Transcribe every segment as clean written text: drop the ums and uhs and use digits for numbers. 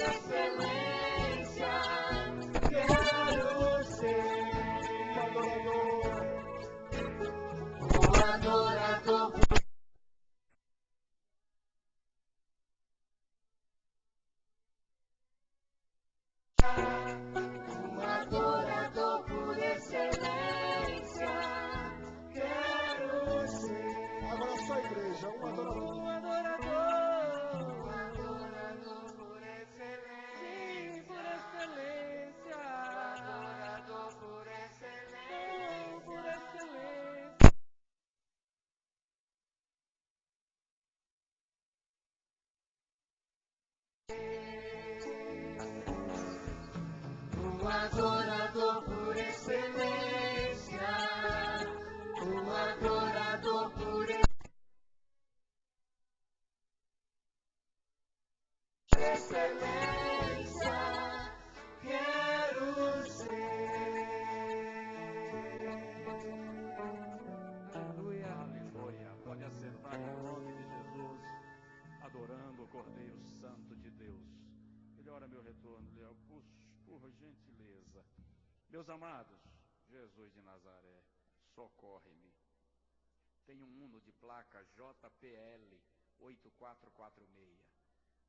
excelência, quero ser um adorador. Um adorador por excelência, quero ser. Agora só a igreja, um adorador. Um adorador por excelência. Sim, por excelência. Um adorador por excelência. Por excelência. Um adorador por excelência, um adorador por excelência, quero ser. Aleluia, aleluia. Pode acertar em nome de Jesus, adorando o Cordeiro Santo de Deus. Melhora meu retorno, Léo, por gentileza. Meus amados, Jesus de Nazaré, socorre-me. Tem um Uno de placa JPL 8446.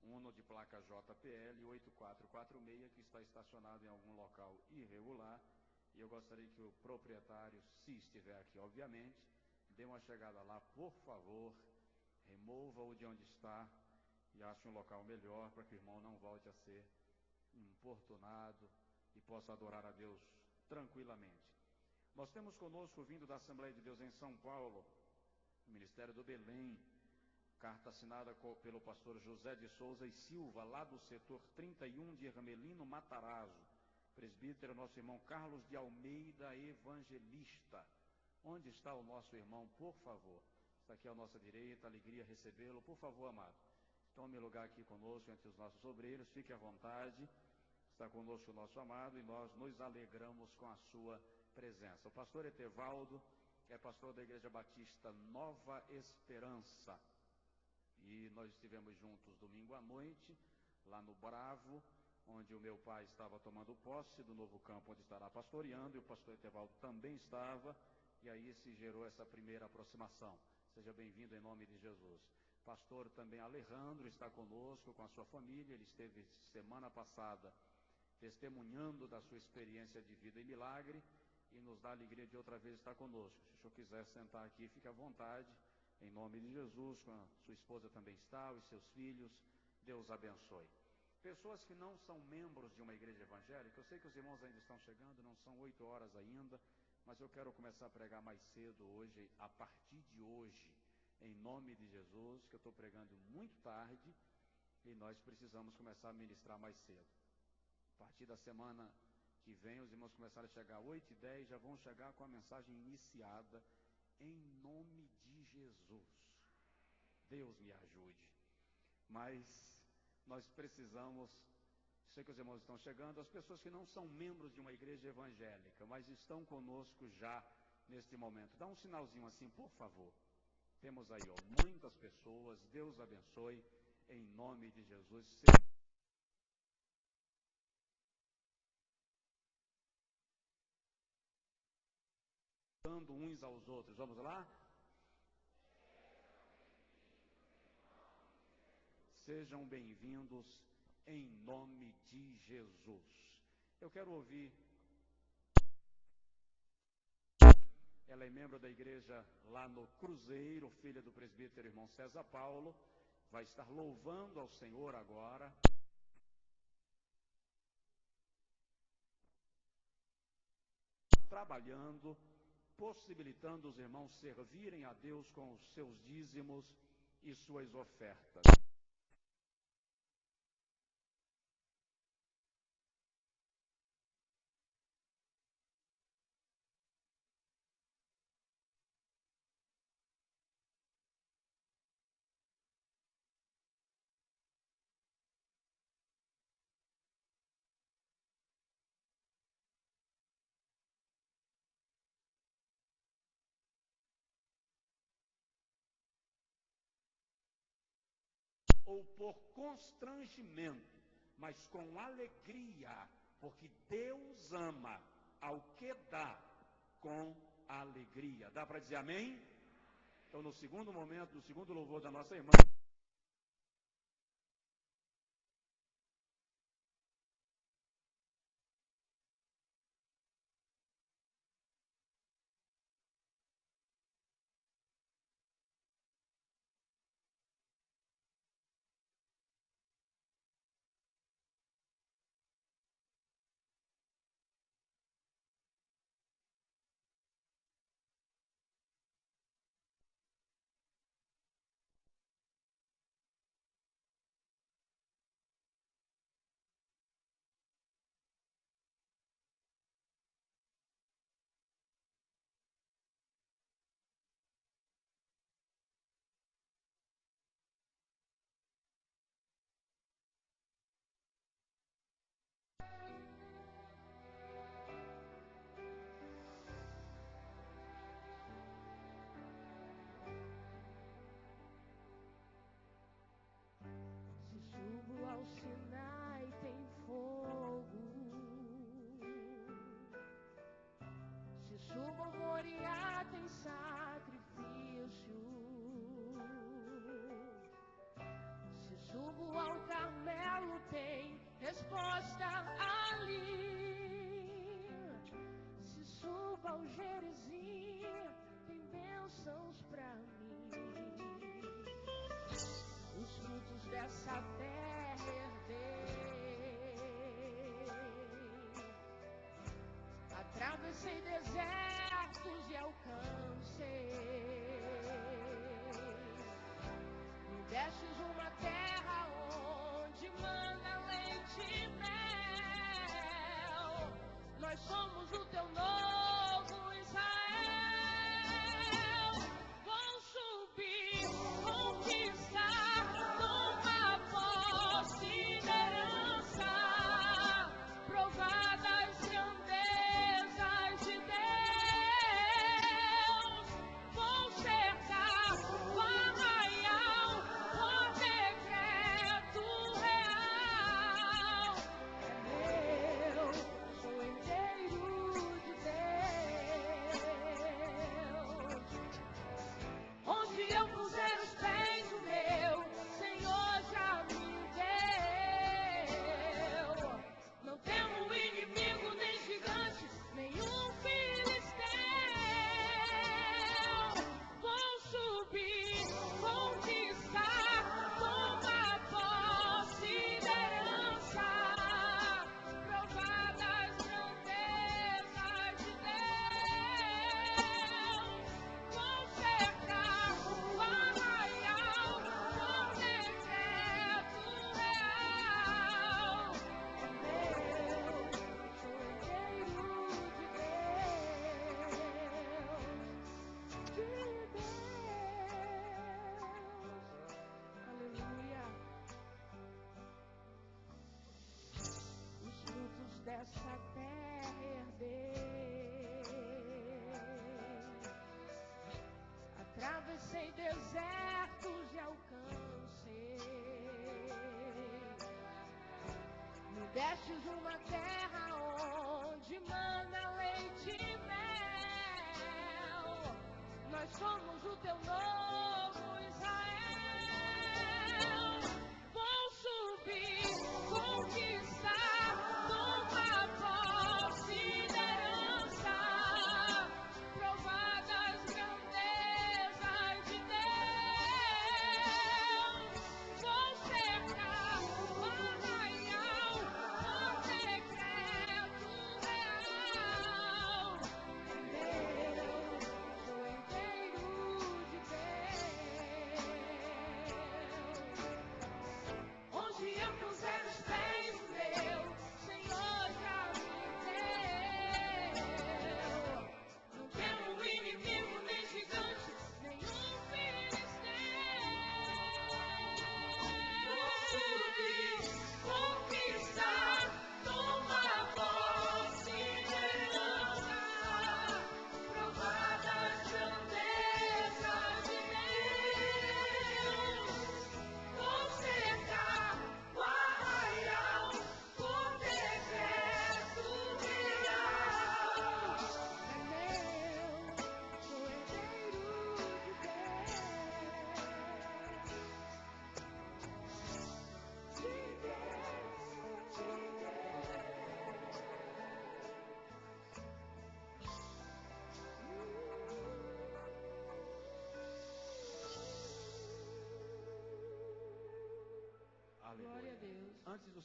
Um Uno de placa JPL 8446 que está estacionado em algum local irregular. E eu gostaria que o proprietário, se estiver aqui, obviamente, dê uma chegada lá, por favor, remova-o de onde está e ache um local melhor para que o irmão não volte a ser importunado e possa adorar a Deus tranquilamente. Nós temos conosco, vindo da Assembleia de Deus em São Paulo, o Ministério do Belém, carta assinada pelo pastor José de Souza e Silva, lá do setor 31 de Ermelino Matarazzo, presbítero, nosso irmão Carlos de Almeida, evangelista. Onde está o nosso irmão, por favor? Está aqui à nossa direita, alegria recebê-lo. Por favor, amado, tome lugar aqui conosco, entre os nossos obreiros, fique à vontade. Está conosco o nosso amado e nós nos alegramos com a sua presença. O pastor Etevaldo é pastor da Igreja Batista Nova Esperança. E nós estivemos juntos domingo à noite, lá no Bravo, onde o meu pai estava tomando posse do novo campo onde estará pastoreando, e o pastor Etevaldo também estava, e aí se gerou essa primeira aproximação. Seja bem-vindo em nome de Jesus. Pastor também Alejandro está conosco com a sua família, ele esteve semana passada testemunhando da sua experiência de vida e milagre, e nos dá a alegria de outra vez estar conosco. Se o senhor quiser sentar aqui, fique à vontade, em nome de Jesus, com a sua esposa também está, os seus filhos, Deus abençoe. Pessoas que não são membros de uma igreja evangélica, eu sei que os irmãos ainda estão chegando, não são 8 horas ainda, mas eu quero começar a pregar mais cedo hoje, a partir de hoje, em nome de Jesus, que eu estou pregando muito tarde, e nós precisamos começar a ministrar mais cedo. A partir da semana que vem, os irmãos começaram a chegar 8h10, já vão chegar com a mensagem iniciada, em nome de Jesus. Deus me ajude. Mas nós precisamos, sei que os irmãos estão chegando, as pessoas que não são membros de uma igreja evangélica, mas estão conosco já neste momento. Dá um sinalzinho assim, por favor. Temos aí, ó, muitas pessoas, Deus abençoe, em nome de Jesus. Dando uns aos outros, vamos lá? Sejam bem-vindos em nome de Jesus. Eu quero ouvir. Ela é membro da igreja lá no Cruzeiro, filha do presbítero irmão César Paulo. Vai estar louvando ao Senhor agora. Trabalhando, possibilitando os irmãos servirem a Deus com os seus dízimos e suas ofertas. Ou por constrangimento, mas com alegria, porque Deus ama ao que dá com alegria. Dá para dizer amém? Então, no segundo momento, no segundo louvor da nossa irmã, Subo ao Moriá tem sacrifício. Se subo ao Carmelo tem resposta ali. Se subo ao Gerizim tem bênçãos pra mim. Os frutos dessa terra herdei. Atravessei desertos e alcancei. Me destes uma terra onde mana leite e mel. Nós somos o teu novo Israel. Vou subir, conquistar, tomar posse da herança, provar das grandezas de Deus. Vou cercar o arraial por decreto real. Meu, sou herdeiro de Deus. Onde eu puser os pés, o meu Senhor já me deu. Não temo inimigo, nem gigante, nenhum filisteu. Vou subir, conquistar, tomar posse da herança, provar das grandezas de Deus. Vou cercar o arraial por decreto real. Meu, sou herdeiro de Deus. Aleluia. Os frutos dessa terra herdei. Atravessei desertos e alcancei. Me destes uma terra onde mana leite e mel. Nós somos o teu novo Israel. Vou subir, conquistar, tomar posse da herança, provar das grandezas de Deus. Vou cercar o arraial por decreto real. Meu, sou herdeiro de Deus.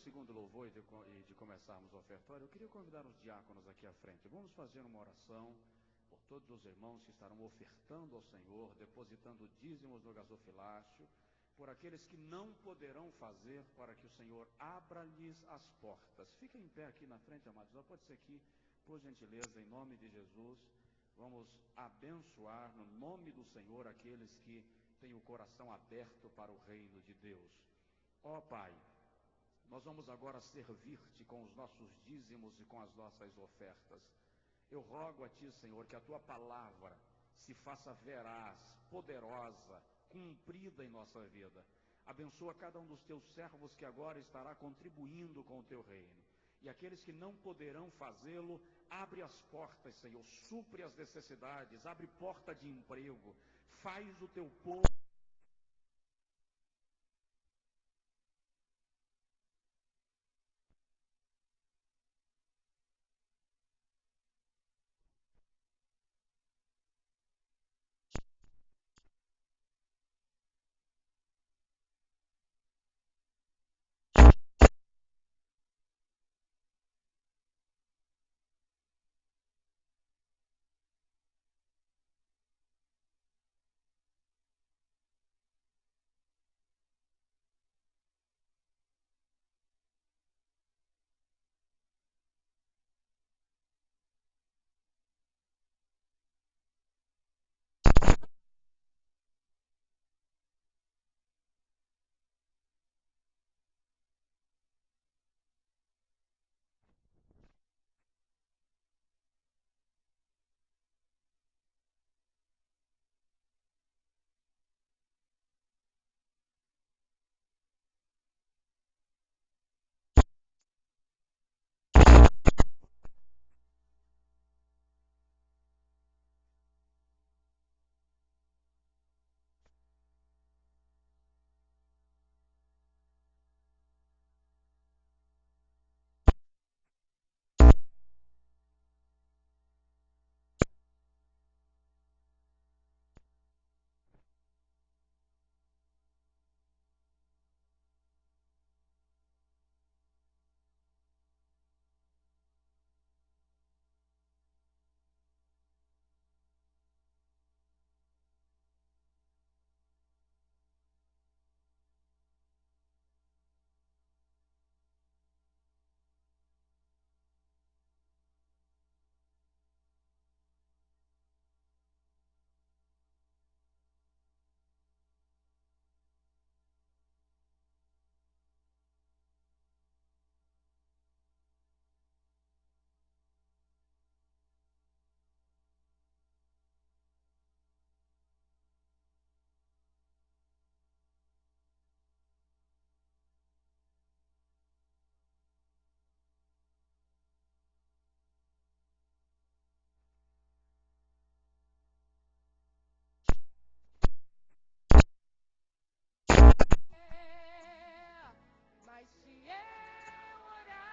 segundo louvor e de começarmos o ofertório, eu queria convidar os diáconos aqui à frente. Vamos fazer uma oração por todos os irmãos que estarão ofertando ao Senhor, depositando dízimos no gasofilácio, por aqueles que não poderão fazer, para que o Senhor abra-lhes as portas. Fiquem em pé aqui na frente, amados. Só pode ser aqui, por gentileza, em nome de Jesus. Vamos abençoar no nome do Senhor aqueles que têm o coração aberto para o reino de Deus. Ó Pai, nós vamos agora servir-te com os nossos dízimos e com as nossas ofertas. Eu rogo a ti, Senhor, que a tua palavra se faça veraz, poderosa, cumprida em nossa vida. Abençoa cada um dos teus servos que agora estará contribuindo com o teu reino. E aqueles que não poderão fazê-lo, abre as portas, Senhor, supre as necessidades, abre porta de emprego, faz o teu povo mas se eu orar,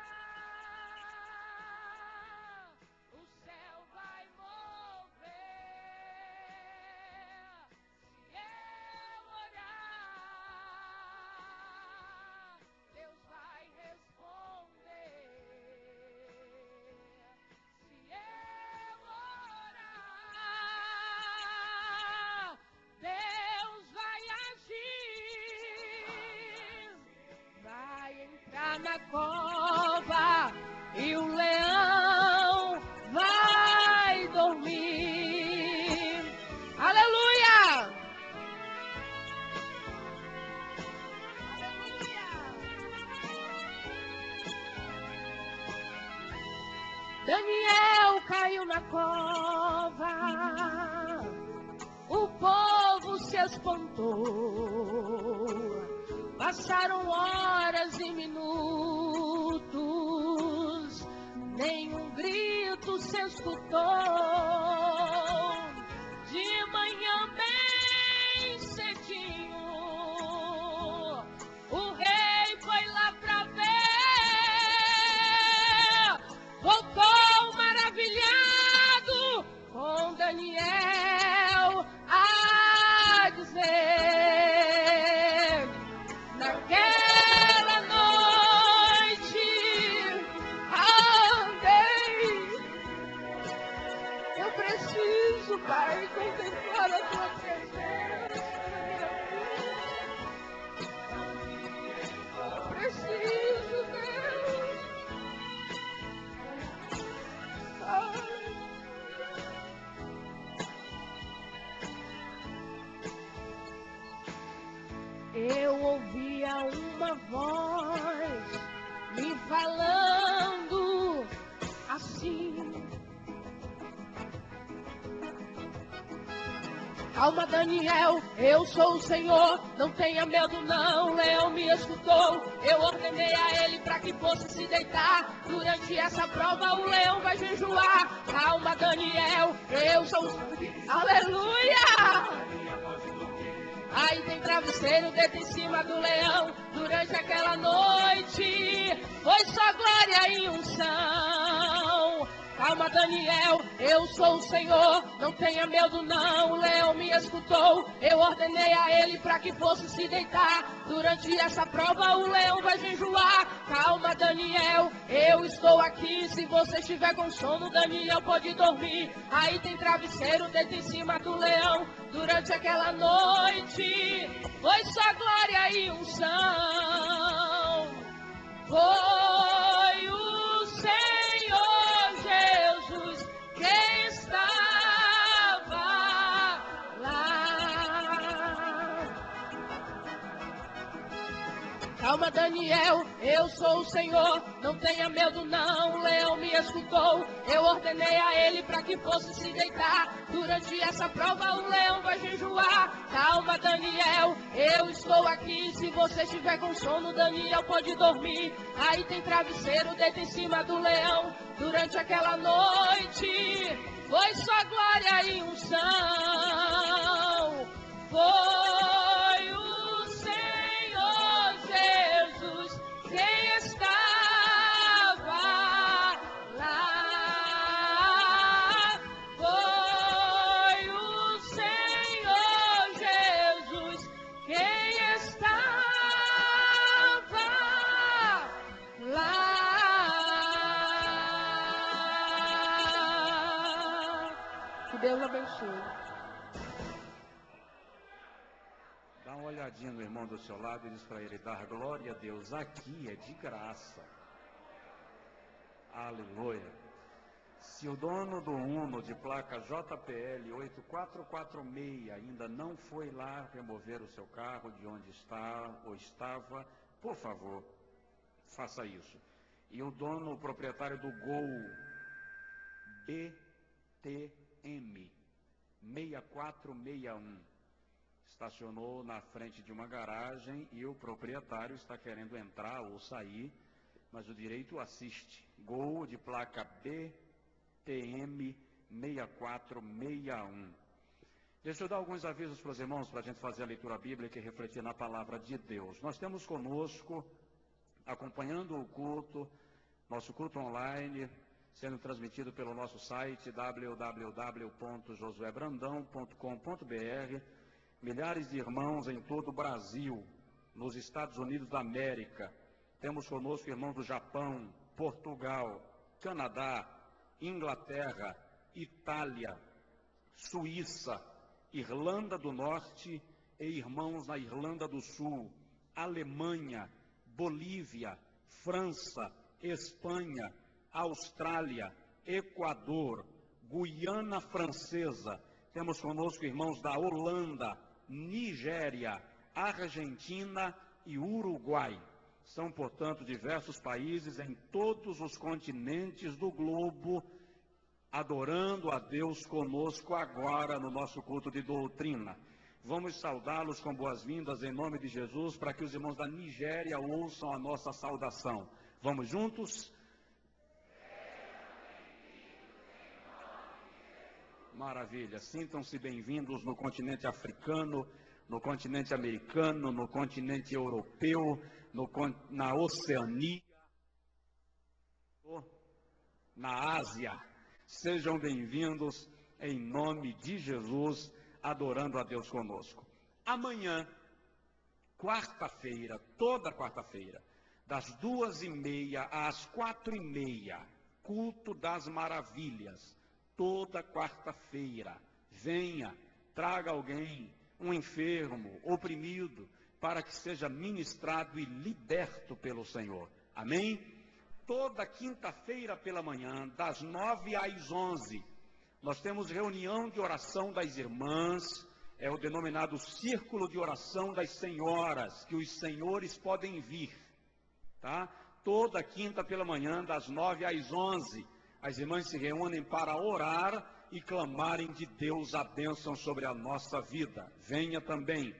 o céu vai mover. Se eu orar, Deus vai responder. Se eu orar, Deus vai agir. Vai entrar na cova e o leão vai dormir. Aleluia! Daniel caiu na cova, o povo se espantou. Passaram horas e minutos, nenhum grito se escutou. De manhã bem cedinho, o rei foi lá pra ver. Voltou maravilhado com Daniel a dizer: naquela noite Calma, Daniel, eu sou o Senhor, não tenha medo não, o leão me escutou. Eu ordenei a ele para que fosse se deitar. Durante essa prova o leão vai jejuar. Calma, Daniel, eu sou o... Aleluia! Aí tem travesseiro deito em cima do leão. Durante aquela noite foi só glória e unção. Calma, Daniel, eu sou o Senhor, não tenha medo não, o leão me escutou. Eu ordenei a ele para que fosse se deitar. Durante essa prova o leão vai jejuar. Calma, Daniel, eu estou aqui. Se você estiver com sono, Daniel pode dormir. Aí tem travesseiro deito em cima do leão. Durante aquela noite foi só glória e unção. Foi o Senhor Jesus que estava lá. Calma, Daniel, eu sou o Senhor, não tenha medo não, o leão me escutou. Eu ordenei a ele para que fosse se deitar. Durante essa prova o leão vai jejuar. Calma, Daniel, eu estou aqui. Se você estiver com sono, Daniel pode dormir. Aí tem travesseiro deito em cima do leão. Durante aquela noite foi só glória e unção. Foi o Senhor Jesus quem estava lá. Foi o Senhor Jesus quem estava lá. Que Deus abençoe. Dá uma olhadinha no irmão do seu lado e diz para ele: dar glória a Deus aqui é de graça. Aleluia. Se o dono do Uno de placa JPL 8446 ainda não foi lá remover o seu carro de onde está ou estava, por favor, faça isso. E o dono, o proprietário do Gol BTM 6461, estacionou na frente de uma garagem e o proprietário está querendo entrar ou sair, mas o direito assiste. Gol de placa BTM 6461. Deixa eu dar alguns avisos para os irmãos, para a gente fazer a leitura bíblica e refletir na palavra de Deus. Nós temos conosco, acompanhando o culto, nosso culto online, sendo transmitido pelo nosso site www.josuebrandão.com.br, milhares de irmãos em todo o Brasil, nos Estados Unidos da América. Temos conosco irmãos do Japão, Portugal, Canadá, Inglaterra, Itália, Suíça, Irlanda do Norte e irmãos na Irlanda do Sul, Alemanha, Bolívia, França, Espanha, Austrália, Equador, Guiana Francesa. Temos conosco irmãos da Holanda, Nigéria, Argentina e Uruguai. São, portanto, diversos países em todos os continentes do globo, adorando a Deus conosco agora no nosso culto de doutrina. Vamos saudá-los com boas-vindas em nome de Jesus, para que os irmãos da Nigéria ouçam a nossa saudação. Vamos juntos? Maravilha, sintam-se bem-vindos no continente africano, no continente americano, no continente europeu, na Oceania, na Ásia. Sejam bem-vindos em nome de Jesus, adorando a Deus conosco. Amanhã, quarta-feira, toda quarta-feira, das 2h30 às 4h30, culto das maravilhas. Toda quarta-feira, venha, traga alguém, um enfermo, oprimido, para que seja ministrado e liberto pelo Senhor. Amém? Toda quinta-feira pela manhã, das 9 às 11, nós temos reunião de oração das irmãs, é o denominado Círculo de Oração das Senhoras, que os senhores podem vir, tá? Toda quinta pela manhã, das 9 às 11, as irmãs se reúnem para orar e clamarem de Deus a bênção sobre a nossa vida. Venha também.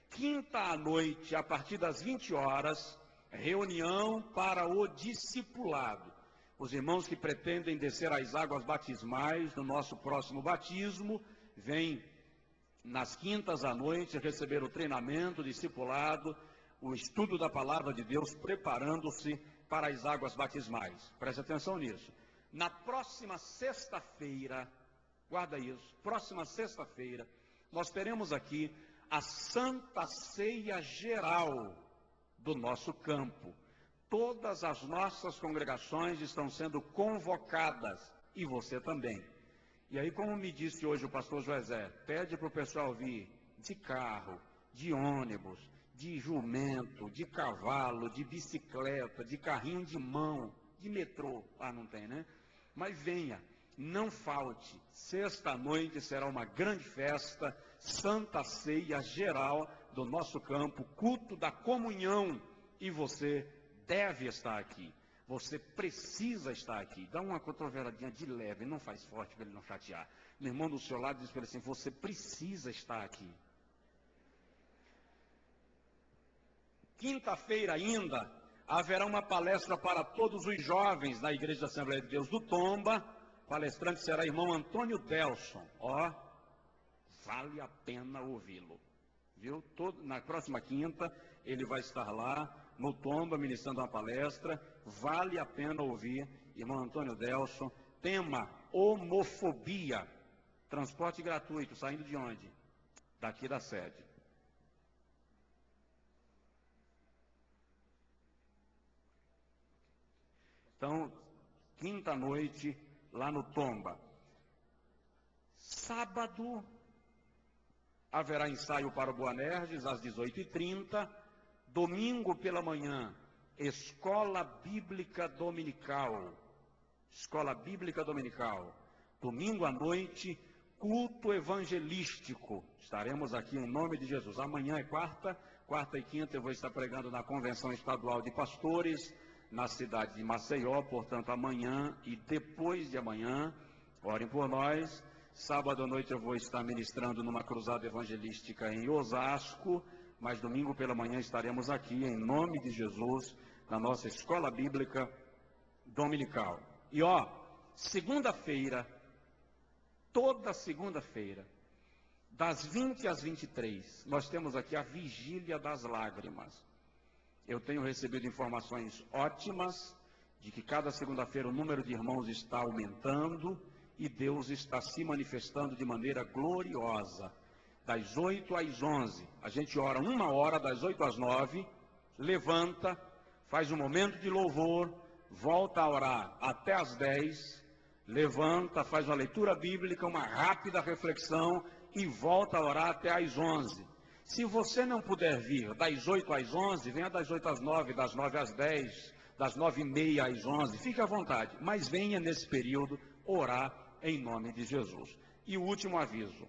Quinta à noite, a partir das 20 horas, reunião para o discipulado. Os irmãos que pretendem descer às águas batismais no nosso próximo batismo, vêm nas quintas à noite receber o treinamento, o discipulado, o estudo da palavra de Deus, preparando-se para as águas batismais. Preste atenção nisso. Na próxima sexta-feira, guarda isso, próxima sexta-feira, nós teremos aqui a Santa Ceia Geral do nosso campo. Todas as nossas congregações estão sendo convocadas, e você também. E aí, como me disse hoje o pastor José, pede para o pessoal vir de carro, de ônibus, de jumento, de cavalo, de bicicleta, de carrinho de mão, de metrô. Ah, não tem, né? Mas venha, não falte. Sexta-noite será uma grande festa, Santa Ceia Geral do nosso campo, culto da comunhão, e você deve estar aqui. Você precisa estar aqui. Dá uma cotoveladinha de leve, não faz forte para ele não chatear. Meu irmão do seu lado diz para ele assim, você precisa estar aqui. Quinta-feira ainda, haverá uma palestra para todos os jovens da Igreja da Assembleia de Deus do Tomba. O palestrante será irmão Antônio Delson. Ó, vale a pena ouvi-lo. Viu? Na próxima quinta, ele vai estar lá no Tomba, ministrando uma palestra. Vale a pena ouvir, irmão Antônio Delson. Tema, homofobia. Transporte gratuito, saindo de onde? Daqui da sede. Então, quinta-noite, lá no Tomba. Sábado, haverá ensaio para o Boanerges, às 18h30. Domingo pela manhã, Escola Bíblica Dominical. Escola Bíblica Dominical. Domingo à noite, culto evangelístico. Estaremos aqui em nome de Jesus. Amanhã é quarta e quinta eu vou estar pregando na Convenção Estadual de Pastores, na cidade de Maceió, portanto amanhã e depois de amanhã, orem por nós. Sábado à noite eu vou estar ministrando numa cruzada evangelística em Osasco, mas domingo pela manhã estaremos aqui em nome de Jesus, na nossa Escola Bíblica Dominical. E ó, segunda-feira, toda segunda-feira, das 20 às 23, nós temos aqui a Vigília das Lágrimas. Eu tenho recebido informações ótimas de que cada segunda-feira o número de irmãos está aumentando e Deus está se manifestando de maneira gloriosa. Das 8 às 11, a gente ora 1 hora, das 8 às 9, levanta, faz um momento de louvor, volta a orar até às 10, levanta, faz uma leitura bíblica, uma rápida reflexão e volta a orar até às 11. Se você não puder vir das 8 às 11, venha das 8 às 9, das 9 às 10, das 9h30 às 11, fique à vontade, mas venha nesse período orar em nome de Jesus. E o último aviso,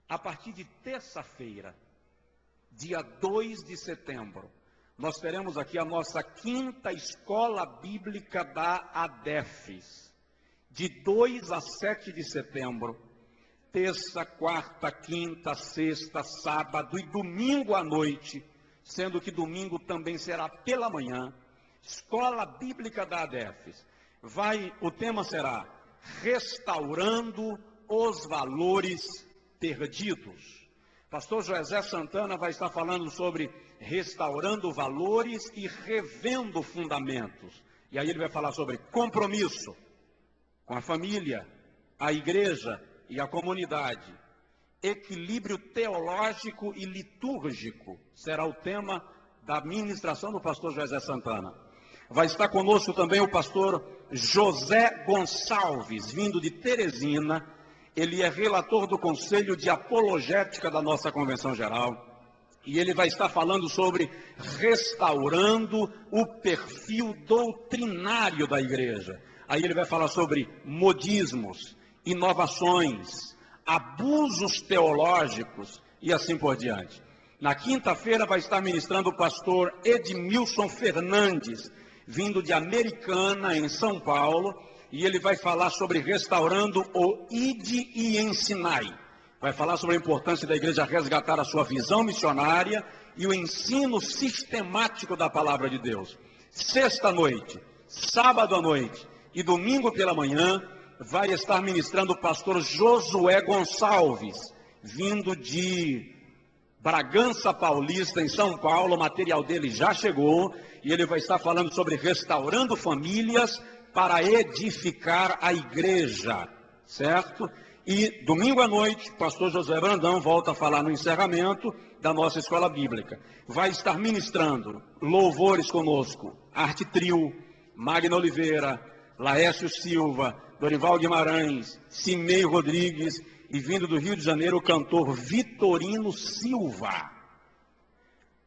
a partir de terça-feira, dia 2 de setembro, nós teremos aqui a nossa 5ª Escola Bíblica da ADEFES, de 2 a 7 de setembro, terça, quarta, quinta, sexta, sábado e domingo à noite, sendo que domingo também será pela manhã, Escola Bíblica da ADEFES. O tema será Restaurando os Valores Perdidos. Pastor José Santana vai estar falando sobre restaurando valores e revendo fundamentos. E aí ele vai falar sobre compromisso com a família, a igreja e a comunidade. Equilíbrio teológico e litúrgico será o tema da ministração do pastor José Santana. Vai estar conosco também o pastor José Gonçalves, vindo de Teresina. Ele é relator do Conselho de Apologética da nossa Convenção Geral. E ele vai estar falando sobre restaurando o perfil doutrinário da igreja. Aí ele vai falar sobre modismos, inovações, abusos teológicos e assim por diante. Na quinta-feira vai estar ministrando o pastor Edmilson Fernandes, vindo de Americana, em São Paulo, e ele vai falar sobre restaurando o ide e ensinai. Vai falar sobre a importância da igreja resgatar a sua visão missionária e o ensino sistemático da palavra de Deus. Sexta-noite, sábado à noite e domingo pela manhã, vai estar ministrando o pastor Josué Gonçalves, vindo de Bragança Paulista, em São Paulo. O material dele já chegou e ele vai estar falando sobre restaurando famílias para edificar a igreja, certo? E domingo à noite, o pastor José Brandão volta a falar no encerramento da nossa escola bíblica. Vai estar ministrando louvores conosco, Arte Trio, Magna Oliveira, Laércio Silva, Dorival Guimarães, Cimei Rodrigues e vindo do Rio de Janeiro o cantor Vitorino Silva.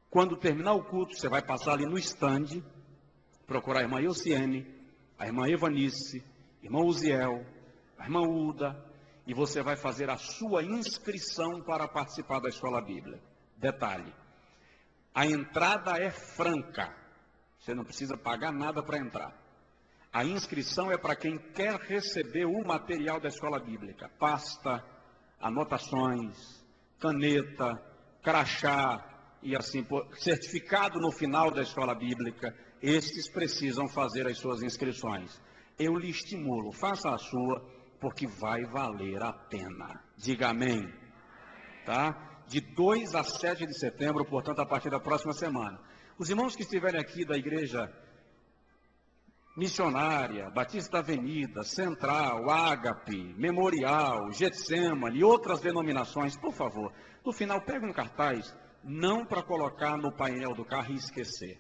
Quando terminar o culto, você vai passar ali no stand, procurar a irmã Elciene, a irmã Evanice, irmão Uziel, a irmã Uda, e você vai fazer a sua inscrição para participar da escola bíblica. Detalhe, a entrada é franca, você não precisa pagar nada para entrar. A inscrição é para quem quer receber o material da escola bíblica, pasta, anotações, caneta, crachá e assim, certificado no final da escola bíblica. Estes precisam fazer as suas inscrições. Eu lhe estimulo, faça a sua, porque vai valer a pena. Diga amém. Tá? De 2 a 7 de setembro, portanto, a partir da próxima semana. Os irmãos que estiverem aqui da igreja Missionária, Batista da Avenida, Central, Ágape, Memorial, Getsemane e outras denominações, por favor, no final pega um cartaz, não para colocar no painel do carro e esquecer.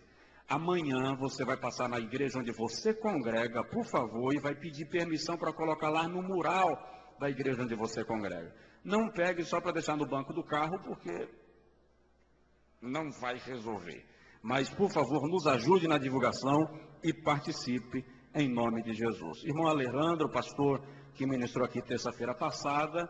Amanhã você vai passar na igreja onde você congrega, por favor, e vai pedir permissão para colocar lá no mural da igreja onde você congrega. Não pegue só para deixar no banco do carro, porque não vai resolver. Mas, por favor, nos ajude na divulgação e participe em nome de Jesus. Irmão Alejandro, pastor que ministrou aqui terça-feira passada,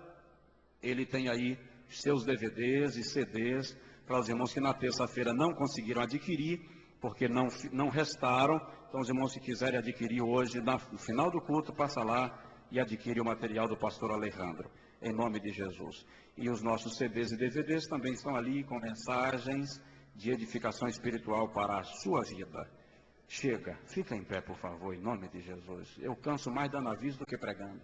ele tem aí seus DVDs e CDs para os irmãos que na terça-feira não conseguiram adquirir, porque não restaram. Então, os irmãos que quiserem adquirir hoje, no final do culto, passa lá e adquire o material do pastor Alejandro, em nome de Jesus. E os nossos CDs e DVDs também estão ali com mensagens de edificação espiritual para a sua vida. Chega, fica em pé, por favor, em nome de Jesus. Eu canso mais dando aviso do que pregando.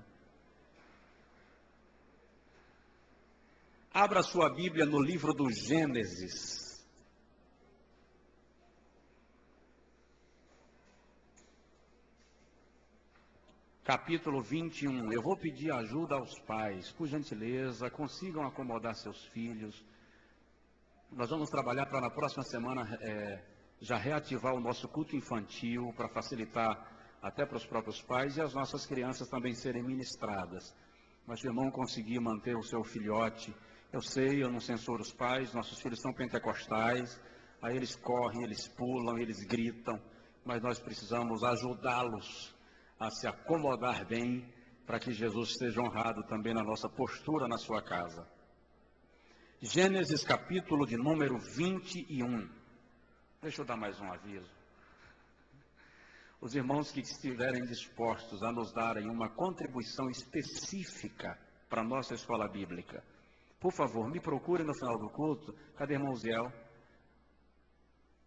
Abra sua Bíblia no livro do Gênesis. Capítulo 21. Eu vou pedir ajuda aos pais. Por gentileza, consigam acomodar seus filhos. Nós vamos trabalhar para na próxima semana já reativar o nosso culto infantil para facilitar até para os próprios pais e as nossas crianças também serem ministradas. Mas se o irmão conseguir manter o seu filhote, eu sei, eu não censuro os pais, nossos filhos são pentecostais, aí eles correm, eles pulam, eles gritam, mas nós precisamos ajudá-los a se acomodar bem para que Jesus seja honrado também na nossa postura na sua casa. Gênesis capítulo de número 21. Deixa eu dar mais um aviso. Os irmãos que estiverem dispostos a nos darem uma contribuição específica para a nossa escola bíblica, por favor, me procure no final do culto. Cadê irmão Uziel?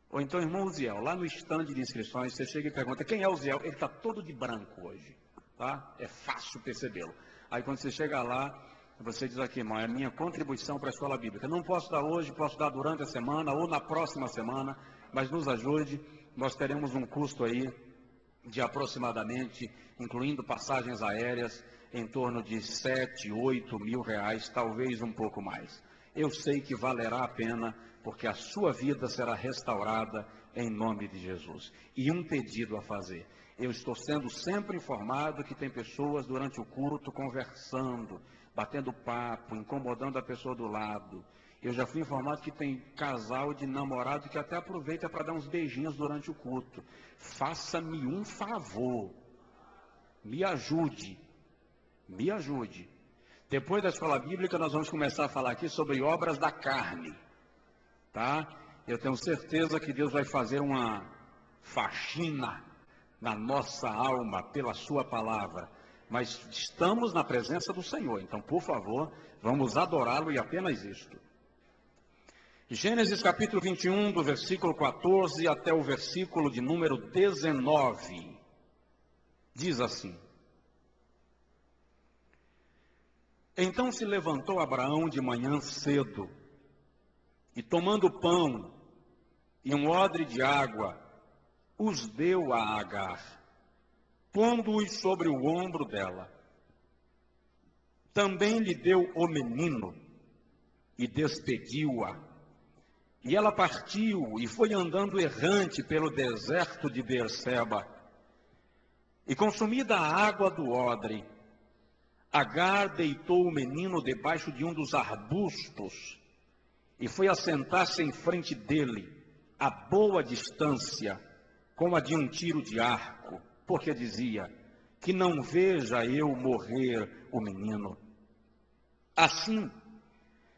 Ou então, irmão Uziel, lá no estande de inscrições, você chega e pergunta, quem é o Uziel? Ele está todo de branco hoje, tá? É fácil percebê-lo. Aí quando você chega lá, você diz aqui, irmão, é a minha contribuição para a escola bíblica. Não posso dar hoje, posso dar durante a semana ou na próxima semana, mas nos ajude. Nós teremos um custo aí de aproximadamente, incluindo passagens aéreas, em torno de 7, 8 mil reais, talvez um pouco mais. Eu sei que valerá a pena, porque a sua vida será restaurada em nome de Jesus. E um pedido a fazer. Eu estou sendo sempre informado que tem pessoas durante o culto conversando, batendo papo, incomodando a pessoa do lado. Eu já fui informado que tem casal de namorado que até aproveita para dar uns beijinhos durante o culto. Faça-me um favor. Me ajude. Me ajude. Depois da escola bíblica, nós vamos começar a falar aqui sobre obras da carne. Tá? Eu tenho certeza que Deus vai fazer uma faxina na nossa alma pela sua palavra, mas estamos na presença do Senhor. Então, por favor, vamos adorá-lo e apenas isto. Gênesis capítulo 21, do versículo 14 até o versículo de número 19, diz assim: Então se levantou Abraão de manhã cedo, e tomando pão e um odre de água, os deu a Agar, pondo-os sobre o ombro dela. Também lhe deu o menino, e despediu-a. E ela partiu e foi andando errante pelo deserto de Beerseba. E consumida a água do odre, Agar deitou o menino debaixo de um dos arbustos e foi assentar-se em frente dele, a boa distância, como a de um tiro de arco, porque dizia: que não veja eu morrer o menino. Assim,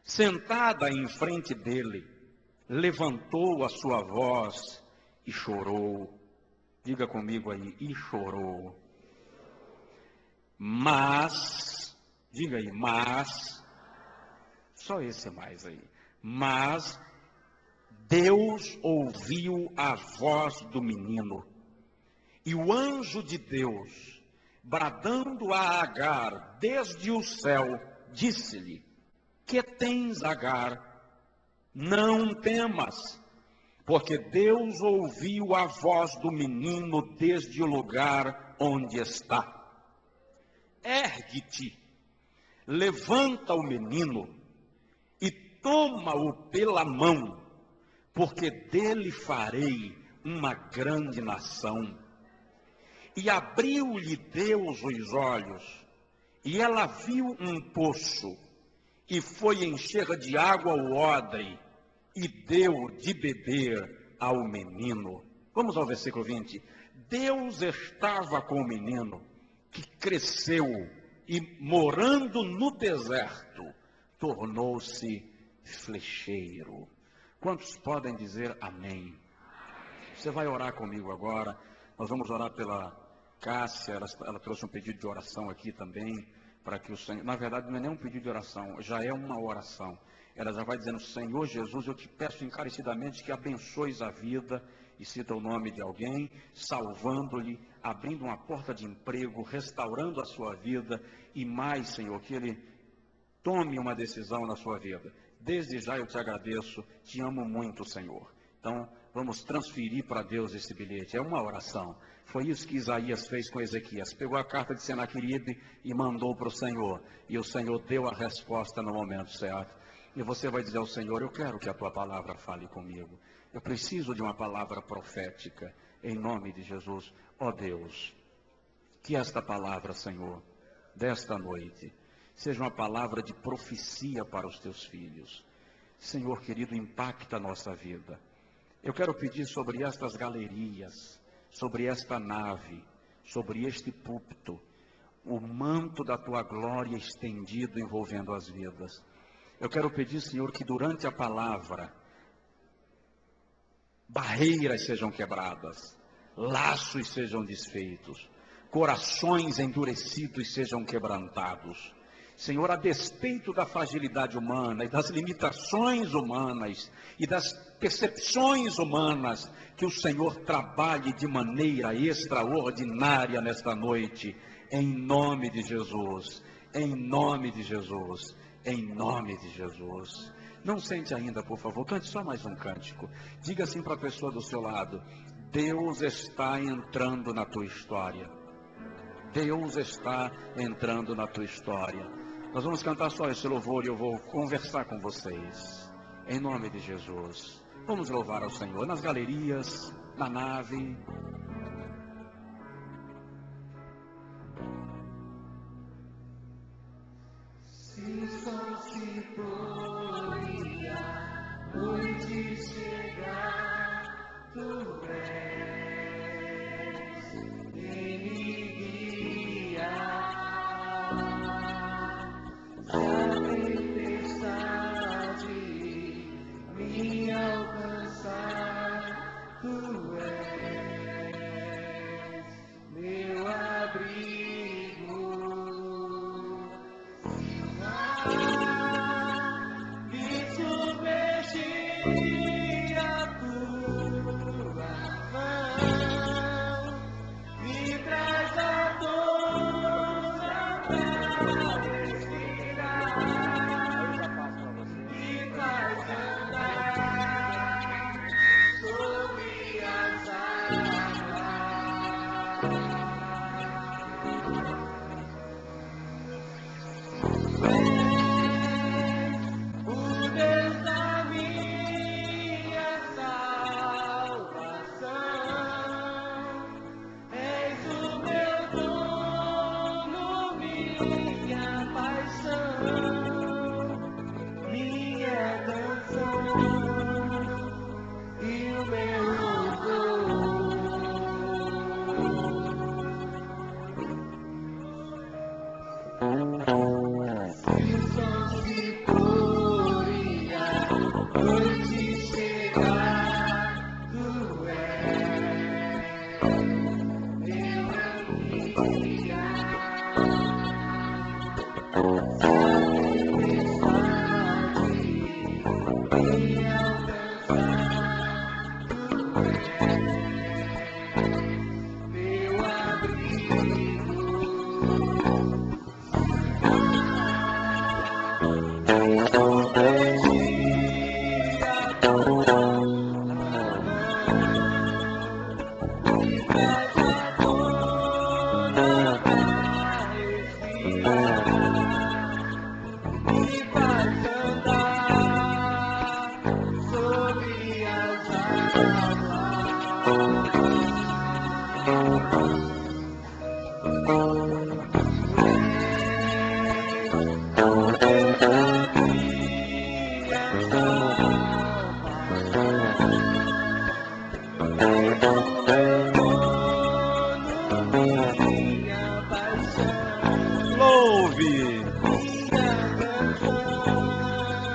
sentada em frente dele, levantou a sua voz e chorou. Diga comigo aí, e chorou. Mas, diga aí, mas, só esse mais aí. Mas Deus ouviu a voz do menino, e o anjo de Deus, bradando a Agar desde o céu, disse-lhe: que tens, Agar? Não temas, porque Deus ouviu a voz do menino desde o lugar onde está. Ergue-te, levanta o menino e toma-o pela mão, porque dele farei uma grande nação. E abriu-lhe Deus os olhos, e ela viu um poço, e foi encher de água o odre, e deu de beber ao menino. Vamos ao versículo 20. Deus estava com o menino, que cresceu, e morando no deserto, tornou-se flecheiro. Quantos podem dizer amém? Você vai orar comigo agora. Nós vamos orar pela Cássia, ela trouxe um pedido de oração aqui também, para que o Senhor, na verdade não é nem um pedido de oração, já é uma oração. Ela já vai dizendo: Senhor Jesus, eu te peço encarecidamente que abençoes a vida, e cita o nome de alguém, salvando-lhe, abrindo uma porta de emprego, restaurando a sua vida, e mais, Senhor, que ele tome uma decisão na sua vida. Desde já eu te agradeço, te amo muito, Senhor. Então, vamos transferir para Deus esse bilhete. É uma oração. Foi isso que Isaías fez com Ezequias. Pegou a carta de Senaqueribe e mandou para o Senhor. E o Senhor deu a resposta no momento certo. E você vai dizer ao Senhor: eu quero que a tua palavra fale comigo. Eu preciso de uma palavra profética. Em nome de Jesus. Ó Deus, que esta palavra, Senhor, desta noite, seja uma palavra de profecia para os teus filhos. Senhor querido, impacta a nossa vida. Eu quero pedir sobre estas galerias, sobre esta nave, sobre este púlpito, o manto da tua glória estendido envolvendo as vidas. Eu quero pedir, Senhor, que durante a palavra, barreiras sejam quebradas, laços sejam desfeitos, corações endurecidos sejam quebrantados. Senhor, a despeito da fragilidade humana e das limitações humanas e das percepções humanas, que o Senhor trabalhe de maneira extraordinária nesta noite, em nome de Jesus, em nome de Jesus, em nome de Jesus. Não sente ainda, por favor, cante só mais um cântico. Diga assim para a pessoa do seu lado: Deus está entrando na tua história. Deus está entrando na tua história. Nós vamos cantar só esse louvor e eu vou conversar com vocês. Em nome de Jesus. Vamos louvar ao Senhor nas galerias, na nave. Se só se podia noite chegar, tu és quem me guia. Se a tempestade me alcançar, tu és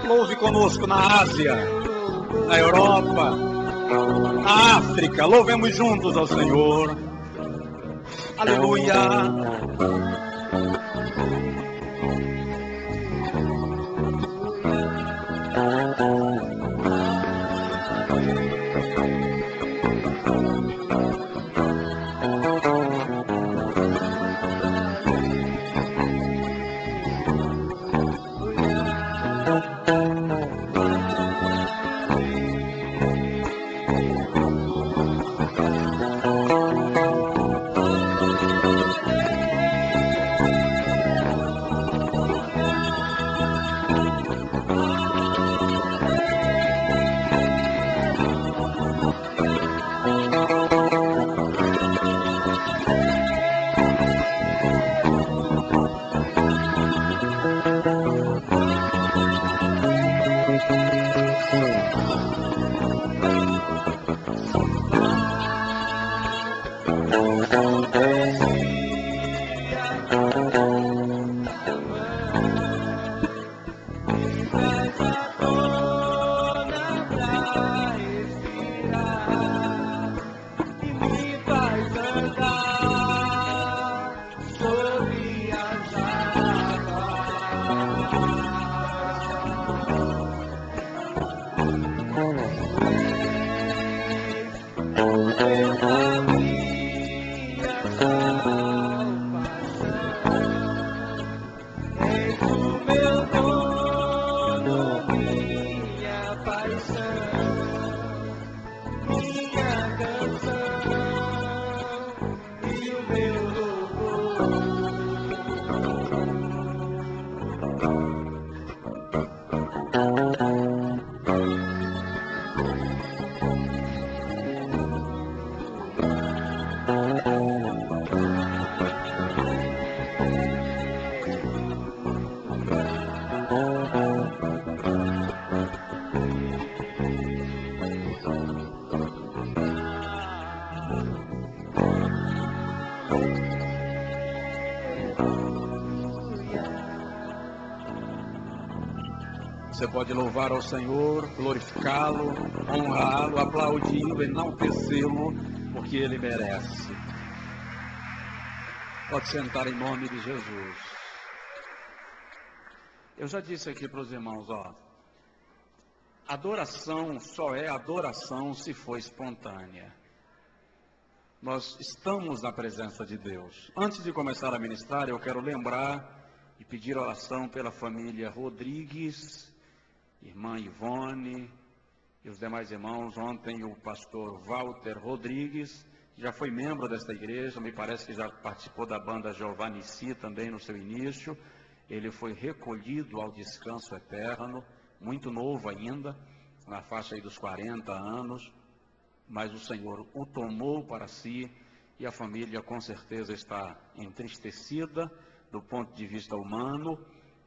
Louve conosco na Ásia, na Europa, na África. Louvemos juntos ao Senhor. Aleluia. Você pode louvar ao Senhor, glorificá-lo, honrá-lo, aplaudi-lo, enaltecê-lo, porque Ele merece. Pode sentar em nome de Jesus. Eu já disse aqui para os irmãos, adoração só é adoração se for espontânea. Nós estamos na presença de Deus. Antes de começar a ministrar, eu quero lembrar e pedir oração pela família Rodrigues, irmã Ivone e os demais irmãos. Ontem o pastor Walter Rodrigues já foi membro desta igreja, me parece que já participou da banda Jeová Nissi também no seu início. Ele foi recolhido ao descanso eterno, muito novo ainda, na faixa aí dos 40 anos, mas o Senhor o tomou para si e a família com certeza está entristecida do ponto de vista humano,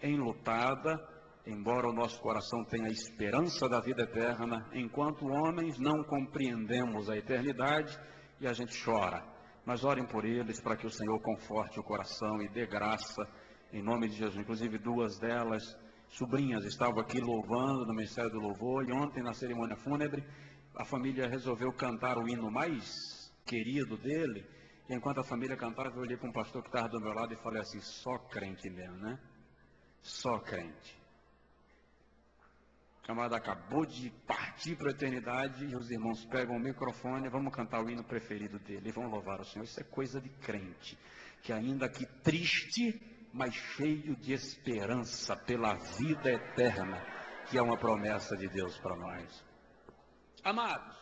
enlutada, embora o nosso coração tenha a esperança da vida eterna, enquanto homens não compreendemos a eternidade e a gente chora. Mas orem por eles para que o Senhor conforte o coração e dê graça em nome de Jesus. Inclusive 2 delas, sobrinhas, estavam aqui louvando no Ministério do Louvor e ontem na cerimônia fúnebre a família resolveu cantar o hino mais querido dele. E enquanto a família cantava, eu olhei para um pastor que estava do meu lado e falei assim: só crente mesmo, né? Só crente. O camarada acabou de partir para a eternidade e os irmãos pegam o microfone, vamos cantar o hino preferido dele e vão louvar o Senhor. Isso é coisa de crente, que ainda que triste, mas cheio de esperança pela vida eterna, que é uma promessa de Deus para nós. Amados,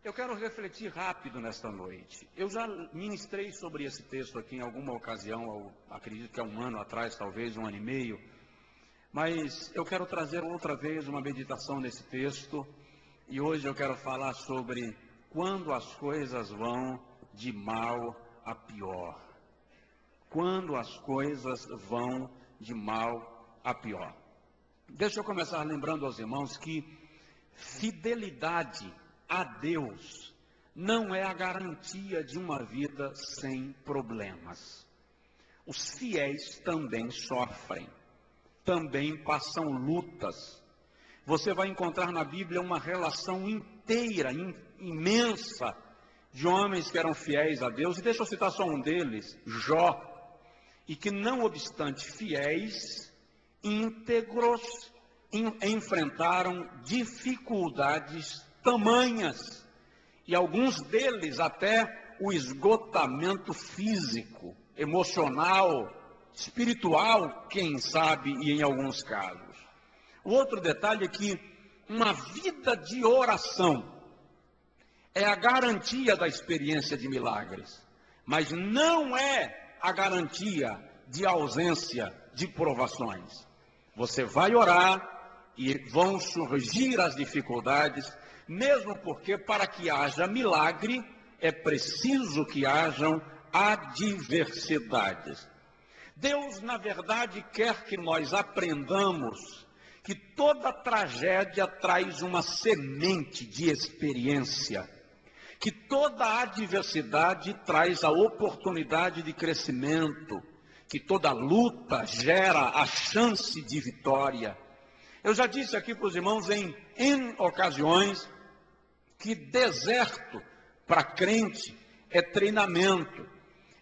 eu quero refletir rápido nesta noite. Eu já ministrei sobre esse texto aqui em alguma ocasião, acredito que há 1 ano atrás, talvez 1 ano e meio, mas eu quero trazer outra vez uma meditação nesse texto, e hoje eu quero falar sobre quando as coisas vão de mal a pior. Quando as coisas vão de mal a pior. Deixa eu começar lembrando aos irmãos que fidelidade a Deus não é a garantia de uma vida sem problemas. Os fiéis também sofrem, também passam lutas. Você vai encontrar na Bíblia uma relação inteira, imensa, de homens que eram fiéis a Deus, e deixa eu citar só um deles, Jó, e que não obstante fiéis, íntegros, enfrentaram dificuldades tamanhas, e alguns deles até o esgotamento físico, emocional, espiritual, quem sabe, e em alguns casos. O outro detalhe é que uma vida de oração é a garantia da experiência de milagres, mas não é a garantia de ausência de provações. Você vai orar e vão surgir as dificuldades, mesmo porque para que haja milagre é preciso que hajam adversidades. Deus, na verdade, quer que nós aprendamos que toda tragédia traz uma semente de experiência, que toda adversidade traz a oportunidade de crescimento, que toda luta gera a chance de vitória. Eu já disse aqui para os irmãos em ocasiões que deserto para crente é treinamento.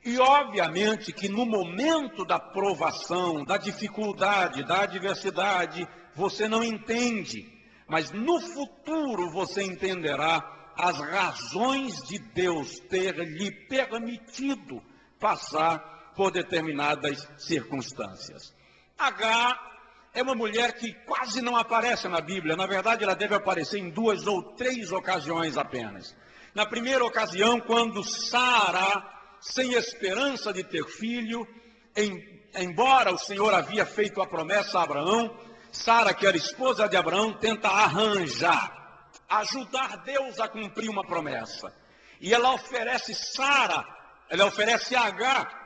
E obviamente que no momento da provação, da dificuldade, da adversidade, você não entende, mas no futuro você entenderá as razões de Deus ter lhe permitido passar por determinadas circunstâncias. Agar é uma mulher que quase não aparece na Bíblia. Na verdade, ela deve aparecer em 2 ou 3 ocasiões apenas. Na primeira ocasião, quando Sara, sem esperança de ter filho, embora o Senhor havia feito a promessa a Abraão, Sara, que era esposa de Abraão, tenta ajudar Deus a cumprir uma promessa. E ela oferece Agar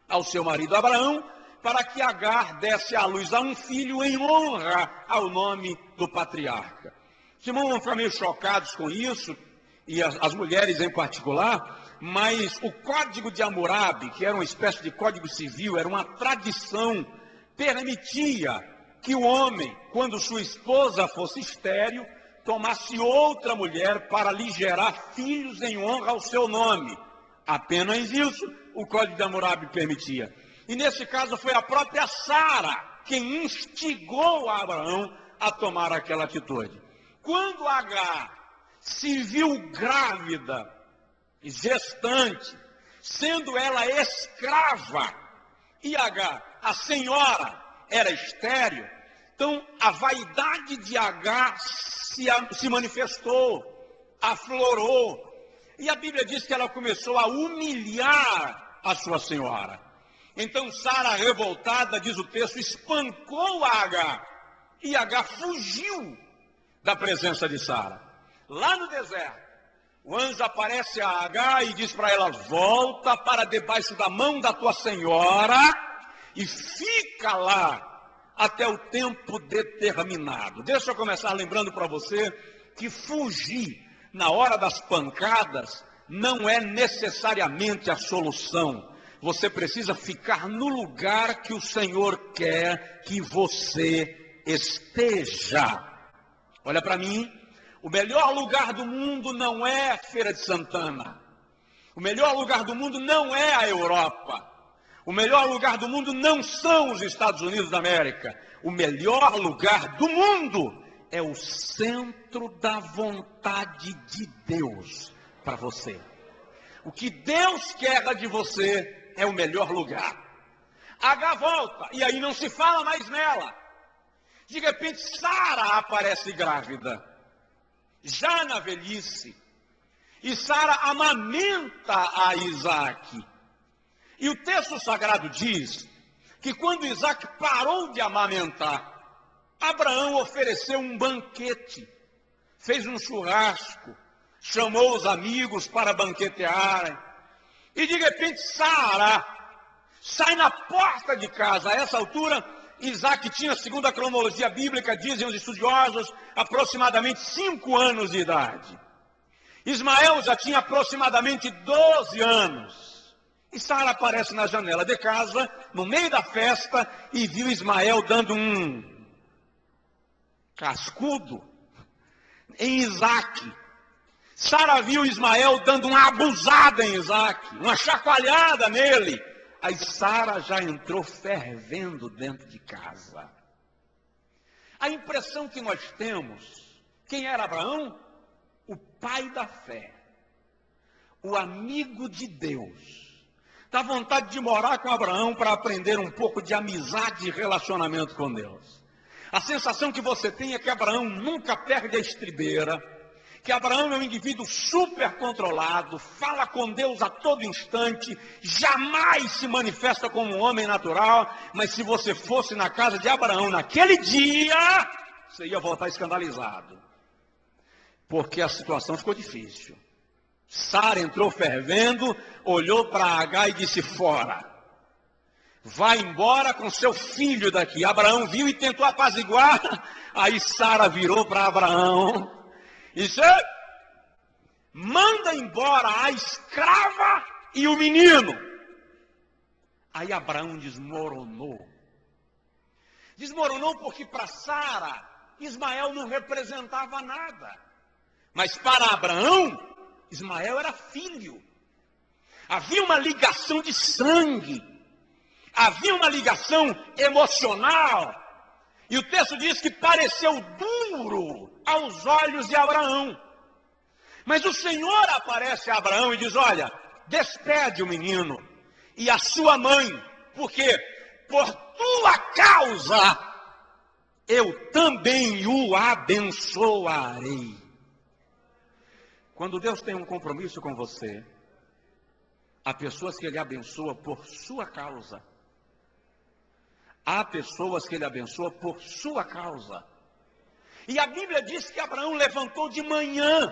ao seu marido Abraão, para que Agar desse à luz a um filho em honra ao nome do patriarca. Os irmãos vão ficar meio chocados com isso, e as mulheres em particular, mas o Código de Hammurabi, que era uma espécie de código civil, era uma tradição, permitia que o homem, quando sua esposa fosse estéril, tomasse outra mulher para lhe gerar filhos em honra ao seu nome. Apenas isso o Código de Hammurabi permitia. E nesse caso foi a própria Sara quem instigou a Abraão a tomar aquela atitude. Quando Agar se viu grávida, gestante, sendo ela escrava, e Agar, a senhora, era estéril, então a vaidade de Agar se manifestou, aflorou. E a Bíblia diz que ela começou a humilhar a sua senhora. Então Sara, revoltada, diz o texto, espancou a Agar. E Agar fugiu da presença de Sara. Lá no deserto, o anjo aparece a Agar e diz para ela: volta para debaixo da mão da tua senhora e fica lá até o tempo determinado. Deixa eu começar lembrando para você que fugir na hora das pancadas não é necessariamente a solução. Você precisa ficar no lugar que o Senhor quer que você esteja. Olha para mim, o melhor lugar do mundo não é a Feira de Santana. O melhor lugar do mundo não é a Europa. O melhor lugar do mundo não são os Estados Unidos da América. O melhor lugar do mundo é o centro da vontade de Deus para você. O que Deus quer de você é o melhor lugar. Agar volta, e aí não se fala mais nela. De repente, Sara aparece grávida, já na velhice. E Sara amamenta a Isaac. E o texto sagrado diz que quando Isaac parou de amamentar, Abraão ofereceu um banquete, fez um churrasco, chamou os amigos para banquetearem. E de repente Sara sai na porta de casa. A essa altura, Isaac tinha, segundo a cronologia bíblica, dizem os estudiosos, aproximadamente 5 anos de idade. Ismael já tinha aproximadamente 12 anos. E Sara aparece na janela de casa, no meio da festa, e viu Ismael dando um cascudo em Isaac. Sara viu Ismael dando uma abusada em Isaac, uma chacoalhada nele. Aí Sara já entrou fervendo dentro de casa. A impressão que nós temos, quem era Abraão? O pai da fé, o amigo de Deus. Dá vontade de morar com Abraão para aprender um pouco de amizade e relacionamento com Deus. A sensação que você tem é que Abraão nunca perde a estribeira, que Abraão é um indivíduo super controlado, fala com Deus a todo instante, jamais se manifesta como um homem natural, mas se você fosse na casa de Abraão naquele dia, você ia voltar escandalizado, porque a situação ficou difícil. Sara entrou fervendo, olhou para Agar e disse: fora, vai embora com seu filho daqui. Abraão viu e tentou apaziguar. Aí Sara virou para Abraão e disse: manda embora a escrava e o menino. Aí Abraão desmoronou. Desmoronou porque para Sara, Ismael não representava nada. Mas para Abraão, Ismael era filho. Havia uma ligação de sangue. Havia uma ligação emocional. E o texto diz que pareceu duro aos olhos de Abraão. Mas o Senhor aparece a Abraão e diz: olha, despede o menino e a sua mãe, porque por tua causa eu também o abençoarei. Quando Deus tem um compromisso com você, há pessoas que Ele abençoa por sua causa. Há pessoas que Ele abençoa por sua causa. E a Bíblia diz que Abraão levantou de manhã,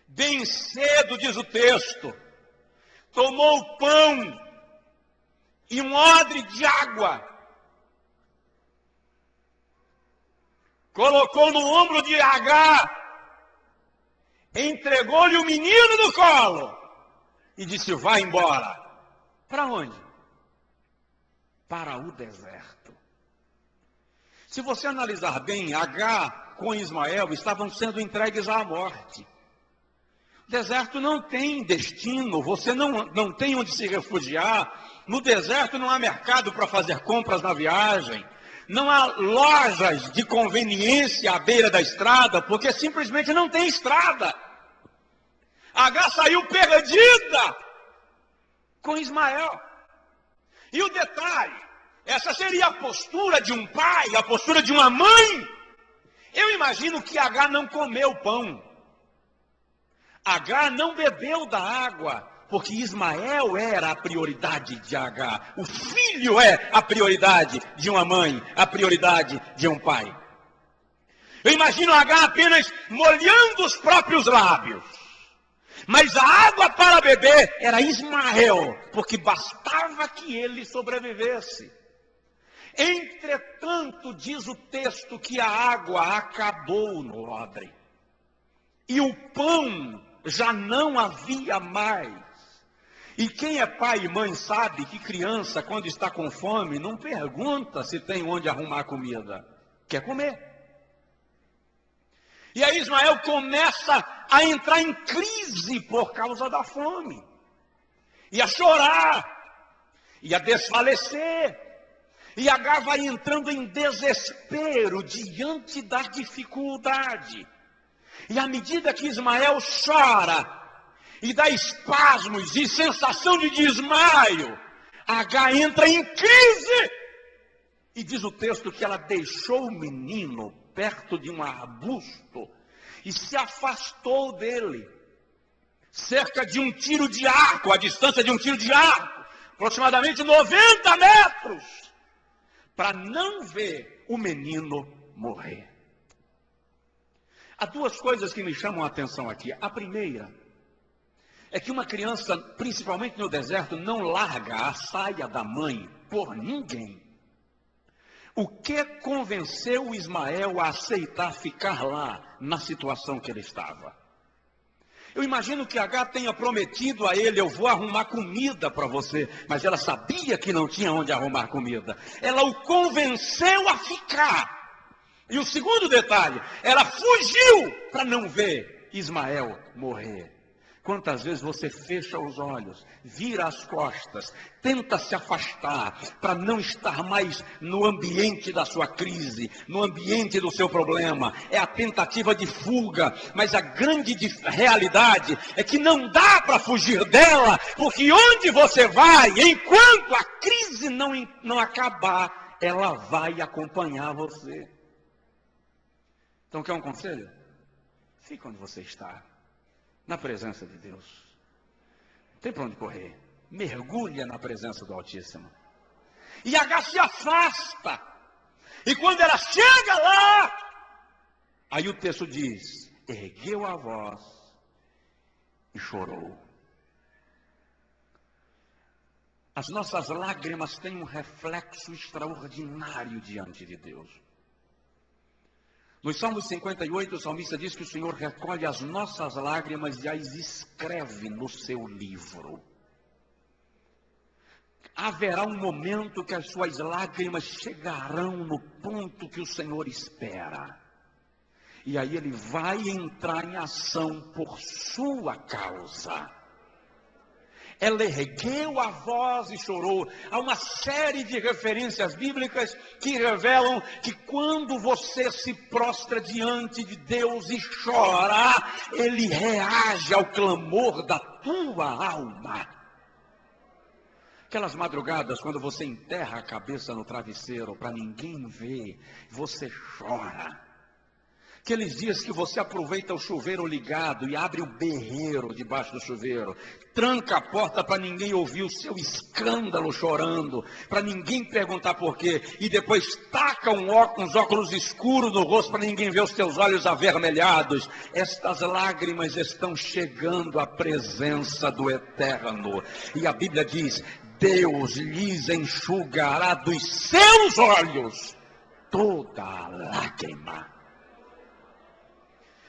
bem cedo, diz o texto, tomou o pão e um odre de água, colocou no ombro de Agar, entregou-lhe o menino no colo e disse: vai embora. Para onde? Para o deserto. Se você analisar bem, Agar com Ismael estavam sendo entregues à morte. O deserto não tem destino, você não tem onde se refugiar. No deserto não há mercado para fazer compras na viagem. Não há lojas de conveniência à beira da estrada, porque simplesmente não tem estrada. Agar saiu perdida com Ismael. E o detalhe, essa seria a postura de um pai, a postura de uma mãe. Eu imagino que Agar não comeu pão. Agar não bebeu da água, porque Ismael era a prioridade de Agar. O filho é a prioridade de uma mãe, a prioridade de um pai. Eu imagino Agar apenas molhando os próprios lábios. Mas a água para beber era Ismael, porque bastava que ele sobrevivesse. Entretanto, diz o texto que a água acabou no odre. E o pão já não havia mais. E quem é pai e mãe sabe que criança, quando está com fome, não pergunta se tem onde arrumar comida. Quer comer. E aí Ismael começa a entrar em crise por causa da fome. E a chorar. E a desfalecer. E Agar vai entrando em desespero diante da dificuldade. E à medida que Ismael chora e dá espasmos e sensação de desmaio, Agar entra em crise. E diz o texto que ela deixou o menino perto de um arbusto e se afastou dele. Cerca de um tiro de arco, a distância de um tiro de arco, aproximadamente 90 metros, para não ver o menino morrer. Há duas coisas que me chamam a atenção aqui. A primeira é que uma criança, principalmente no deserto, não larga a saia da mãe por ninguém. O que convenceu Ismael a aceitar ficar lá na situação que ele estava? Eu imagino que Agar tenha prometido a ele: eu vou arrumar comida para você. Mas ela sabia que não tinha onde arrumar comida. Ela o convenceu a ficar. E o segundo detalhe, ela fugiu para não ver Ismael morrer. Quantas vezes você fecha os olhos, vira as costas, tenta se afastar para não estar mais no ambiente da sua crise, no ambiente do seu problema. É a tentativa de fuga, mas a grande realidade é que não dá para fugir dela, porque onde você vai, enquanto a crise não acabar, ela vai acompanhar você. Então quer um conselho? Fica onde você está. Na presença de Deus. Não tem para onde correr. Mergulha na presença do Altíssimo. E Agar se afasta. E quando ela chega lá, aí o texto diz: ergueu a voz e chorou. As nossas lágrimas têm um reflexo extraordinário diante de Deus. No Salmo 58, o salmista diz que o Senhor recolhe as nossas lágrimas e as escreve no seu livro. Haverá um momento que as suas lágrimas chegarão no ponto que o Senhor espera. E aí ele vai entrar em ação por sua causa. Ela ergueu a voz e chorou. Há uma série de referências bíblicas que revelam que quando você se prostra diante de Deus e chora, Ele reage ao clamor da tua alma. Aquelas madrugadas, quando você enterra a cabeça no travesseiro para ninguém ver, você chora. Aqueles dias que você aproveita o chuveiro ligado e abre o berreiro debaixo do chuveiro, tranca a porta para ninguém ouvir o seu escândalo chorando, para ninguém perguntar por quê, e depois taca uns óculos escuros no rosto para ninguém ver os teus olhos avermelhados. Estas lágrimas estão chegando à presença do Eterno. E a Bíblia diz: Deus lhes enxugará dos seus olhos toda a lágrima.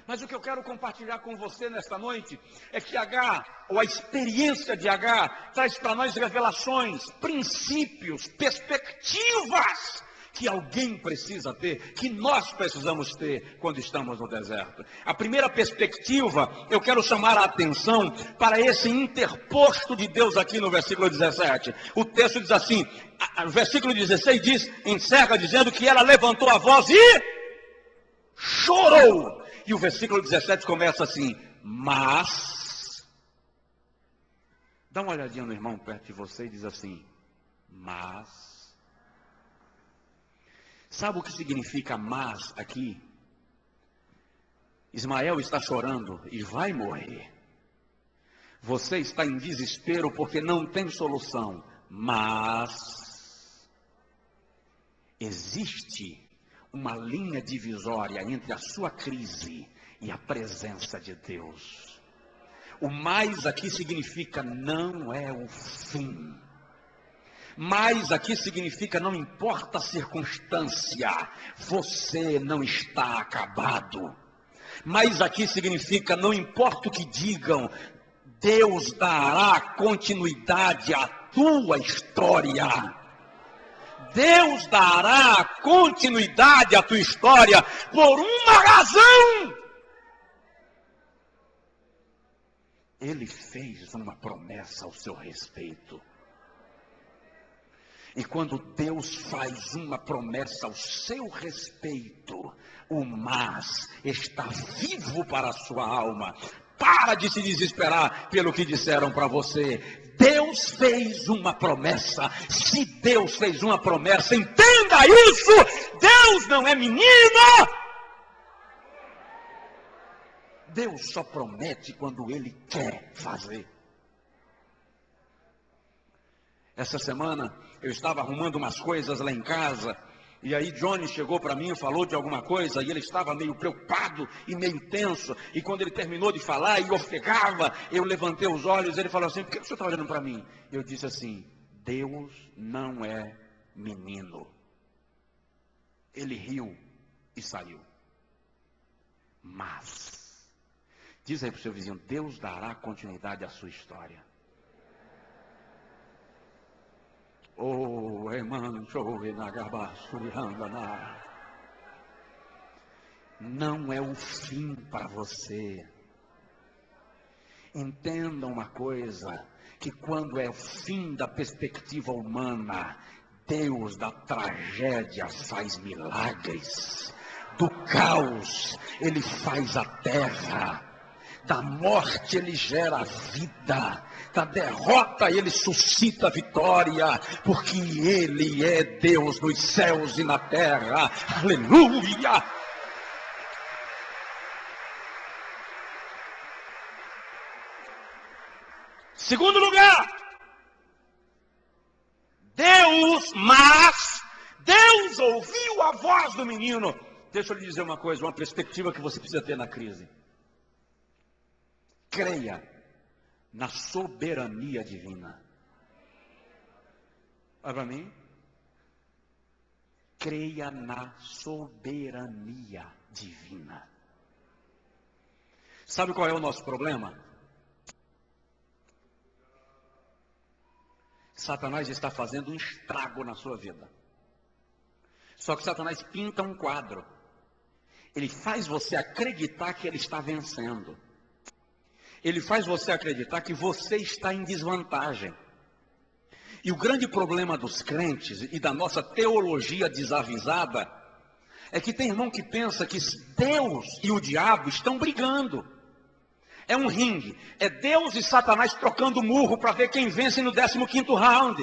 Mas o que eu quero compartilhar com você nesta noite é que Agar, ou a experiência de Agar, traz para nós revelações, princípios, perspectivas que alguém precisa ter, que nós precisamos ter quando estamos no deserto. A primeira perspectiva, eu quero chamar a atenção para esse interposto de Deus aqui no versículo 17. O texto diz assim, o versículo 16 encerra dizendo que ela levantou a voz e chorou. E o versículo 17 começa assim: mas. Dá uma olhadinha no irmão perto de você e diz assim: mas. Sabe o que significa mas aqui? Ismael está chorando e vai morrer. Você está em desespero porque não tem solução, mas existe uma linha divisória entre a sua crise e a presença de Deus. O mais aqui significa não é o fim. Mais aqui significa não importa a circunstância, você não está acabado. Mais aqui significa não importa o que digam, Deus dará continuidade à tua história. Deus dará continuidade à tua história por uma razão. Ele fez uma promessa ao seu respeito. E quando Deus faz uma promessa ao seu respeito, o mas está vivo para a sua alma. Para de se desesperar pelo que disseram para você. Deus fez uma promessa. Se Deus fez uma promessa, entenda isso. Deus não é menino. Deus só promete quando Ele quer fazer. Essa semana eu estava arrumando umas coisas lá em casa, e aí Johnny chegou para mim e falou de alguma coisa, e ele estava meio preocupado e meio tenso, e quando ele terminou de falar e ofegava, eu levantei os olhos, ele falou assim: por que o senhor está olhando para mim? Eu disse assim: Deus não é menino. Ele riu e saiu. Mas, diz aí para o seu vizinho, Deus dará continuidade à sua história. Oh, irmão, não é o fim para você. Entenda uma coisa, que quando é o fim da perspectiva humana, Deus da tragédia faz milagres. Do caos, Ele faz a terra. Da morte Ele gera vida, da derrota Ele suscita vitória, porque Ele é Deus nos céus e na terra. Aleluia! Segundo lugar, Deus ouviu a voz do menino. Deixa eu lhe dizer uma coisa, uma perspectiva que você precisa ter na crise. Creia na soberania divina. Olha para mim. Creia na soberania divina. Sabe qual é o nosso problema? Satanás está fazendo um estrago na sua vida. Só que Satanás pinta um quadro. Ele faz você acreditar que ele está vencendo. Ele faz você acreditar que você está em desvantagem. E o grande problema dos crentes e da nossa teologia desavisada é que tem irmão que pensa que Deus e o diabo estão brigando. É um ringue. É Deus e Satanás trocando murro para ver quem vence no 15º round.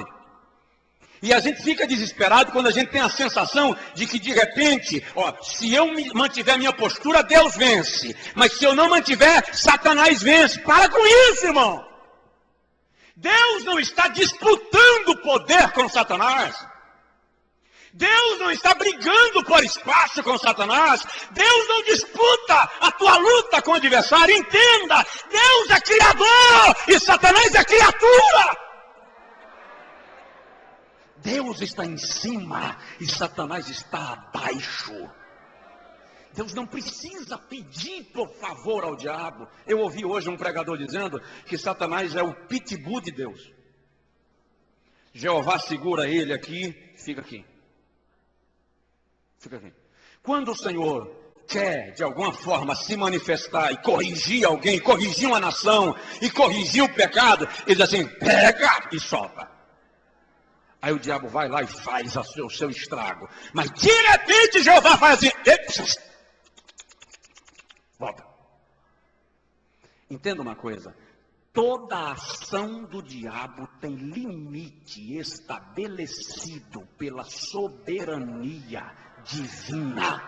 E a gente fica desesperado quando a gente tem a sensação de que de repente, se eu mantiver a minha postura, Deus vence. Mas se eu não mantiver, Satanás vence. Para com isso, irmão. Deus não está disputando poder com Satanás. Deus não está brigando por espaço com Satanás. Deus não disputa a tua luta com o adversário. Entenda, Deus é criador e Satanás é criatura. Deus está em cima e Satanás está abaixo. Deus não precisa pedir por favor ao diabo. Eu ouvi hoje um pregador dizendo que Satanás é o pitbull de Deus. Jeová segura ele aqui, fica aqui. Fica aqui. Quando o Senhor quer de alguma forma se manifestar e corrigir alguém, corrigir uma nação e corrigir o pecado, ele diz assim: pega e solta. Aí o diabo vai lá e faz o seu estrago. Mas de repente Jeová faz assim: volta. Entenda uma coisa. Toda a ação do diabo tem limite estabelecido pela soberania divina.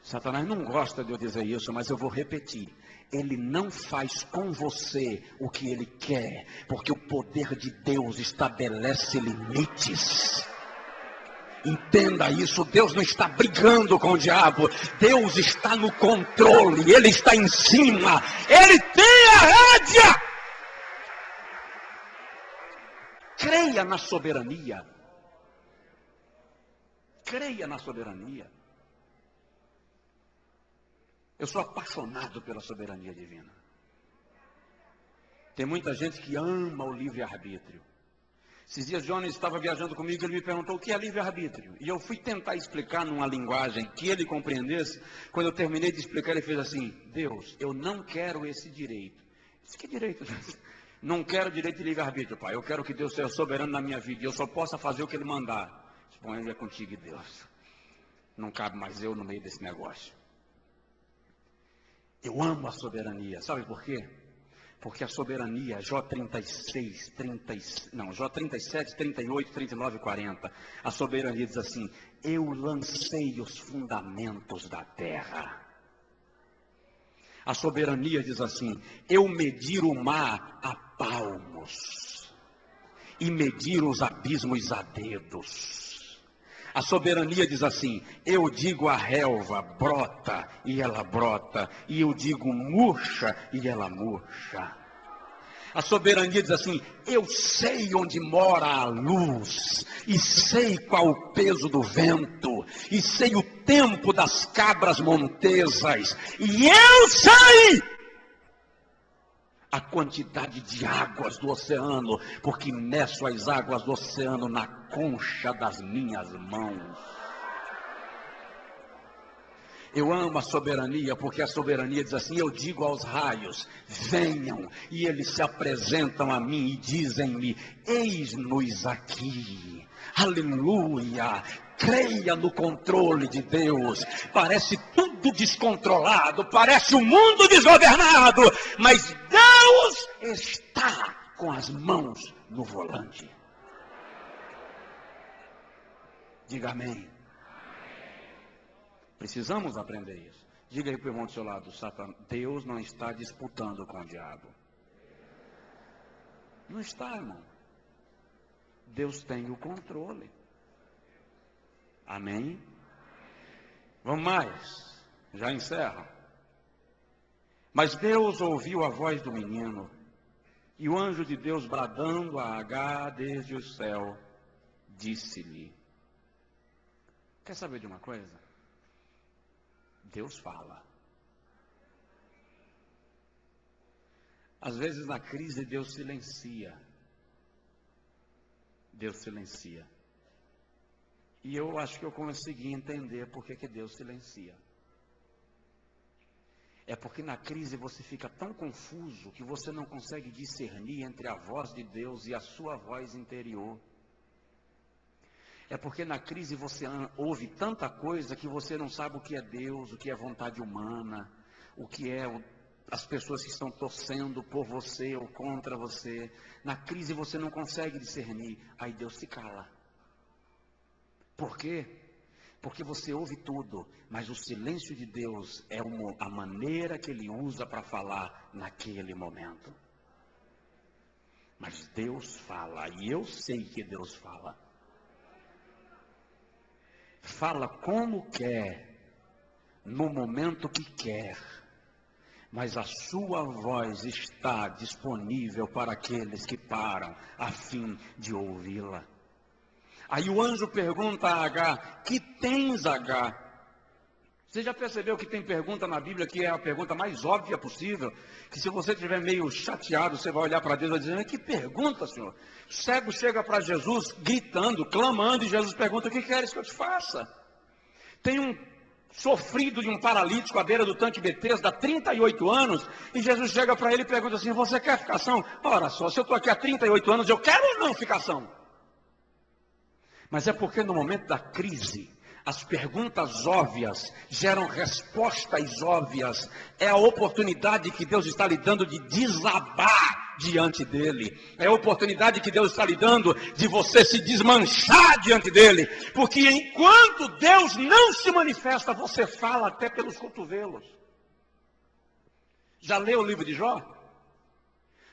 Satanás não gosta de eu dizer isso, mas eu vou repetir. Ele não faz com você o que Ele quer, porque o poder de Deus estabelece limites. Entenda isso, Deus não está brigando com o diabo, Deus está no controle, Ele está em cima, Ele tem a rédea. Creia na soberania. Creia na soberania. Eu sou apaixonado pela soberania divina. Tem muita gente que ama o livre-arbítrio. Esses dias Jones estava viajando comigo e ele me perguntou o que é livre-arbítrio. E eu fui tentar explicar numa linguagem que ele compreendesse. Quando eu terminei de explicar, ele fez assim: Deus, eu não quero esse direito. Eu disse, que direito? Não quero direito de livre-arbítrio, pai. Eu quero que Deus seja soberano na minha vida e eu só possa fazer o que Ele mandar. Bom, Ele é contigo, Deus. Não cabe mais eu no meio desse negócio. Eu amo a soberania. Sabe por quê? Porque a soberania, Jó 37, 38, 39 e 40. A soberania diz assim: eu lancei os fundamentos da terra. A soberania diz assim: eu medir o mar a palmos e medir os abismos a dedos. A soberania diz assim: eu digo a relva, brota, e ela brota, e eu digo murcha, e ela murcha. A soberania diz assim: eu sei onde mora a luz, e sei qual o peso do vento, e sei o tempo das cabras montesas, e eu sei a quantidade de águas do oceano, porque meço as águas do oceano na concha das minhas mãos. Eu amo a soberania, porque a soberania diz assim: eu digo aos raios, venham, e eles se apresentam a mim e dizem-me, eis-nos aqui. Aleluia! Creia no controle de Deus. Parece tudo descontrolado, parece o mundo desgovernado, mas Deus está com as mãos no volante. Diga amém. Precisamos aprender isso. Diga aí para o irmão do seu lado: Satanás, Deus não está disputando com o diabo. Não está, irmão. Deus tem o controle. Amém? Vamos mais. Já encerra. Mas Deus ouviu a voz do menino, e o anjo de Deus bradando a Agar desde o céu, disse-lhe: quer saber de uma coisa? Deus fala. Às vezes na crise Deus silencia. Deus silencia. E eu acho que eu consegui entender por que Deus silencia. É porque na crise você fica tão confuso que você não consegue discernir entre a voz de Deus e a sua voz interior. É porque na crise você ouve tanta coisa que você não sabe o que é Deus, o que é vontade humana, o que é as pessoas que estão torcendo por você ou contra você. Na crise você não consegue discernir, aí Deus se cala. Por quê? Porque você ouve tudo, mas o silêncio de Deus é a maneira que Ele usa para falar naquele momento. Mas Deus fala, e eu sei que Deus fala. Fala como quer, no momento que quer, mas a sua voz está disponível para aqueles que param a fim de ouvi-la. Aí o anjo pergunta a Agar: que tens, Agar? Você já percebeu que tem pergunta na Bíblia que é a pergunta mais óbvia possível? Que se você estiver meio chateado, você vai olhar para Deus e vai dizer: que pergunta, Senhor? O cego chega para Jesus gritando, clamando, e Jesus pergunta: o que queres que eu te faça? Tem um sofrido de um paralítico à beira do tanque Betesda há 38 anos, e Jesus chega para ele e pergunta assim: você quer ficação? Ora só, se eu estou aqui há 38 anos, eu quero ou não ficação? Mas é porque no momento da crise, as perguntas óbvias geram respostas óbvias. É a oportunidade que Deus está lhe dando de desabar diante dele. É a oportunidade que Deus está lhe dando de você se desmanchar diante dele. Porque enquanto Deus não se manifesta, você fala até pelos cotovelos. Já leu o livro de Jó?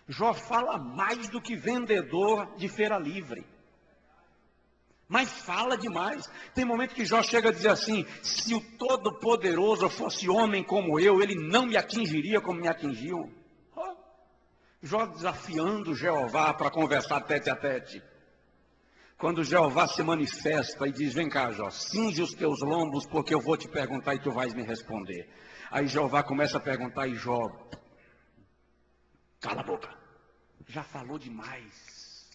Jó fala mais do que vendedor de feira livre. Mas fala demais. Tem momento que Jó chega a dizer assim: se o Todo-Poderoso fosse homem como eu, ele não me atingiria como me atingiu. Oh. Jó desafiando Jeová para conversar tete a tete. Quando Jeová se manifesta e diz: vem cá, Jó, cinge os teus lombos, porque eu vou te perguntar e tu vais me responder. Aí Jeová começa a perguntar e Jó, cala a boca, já falou demais.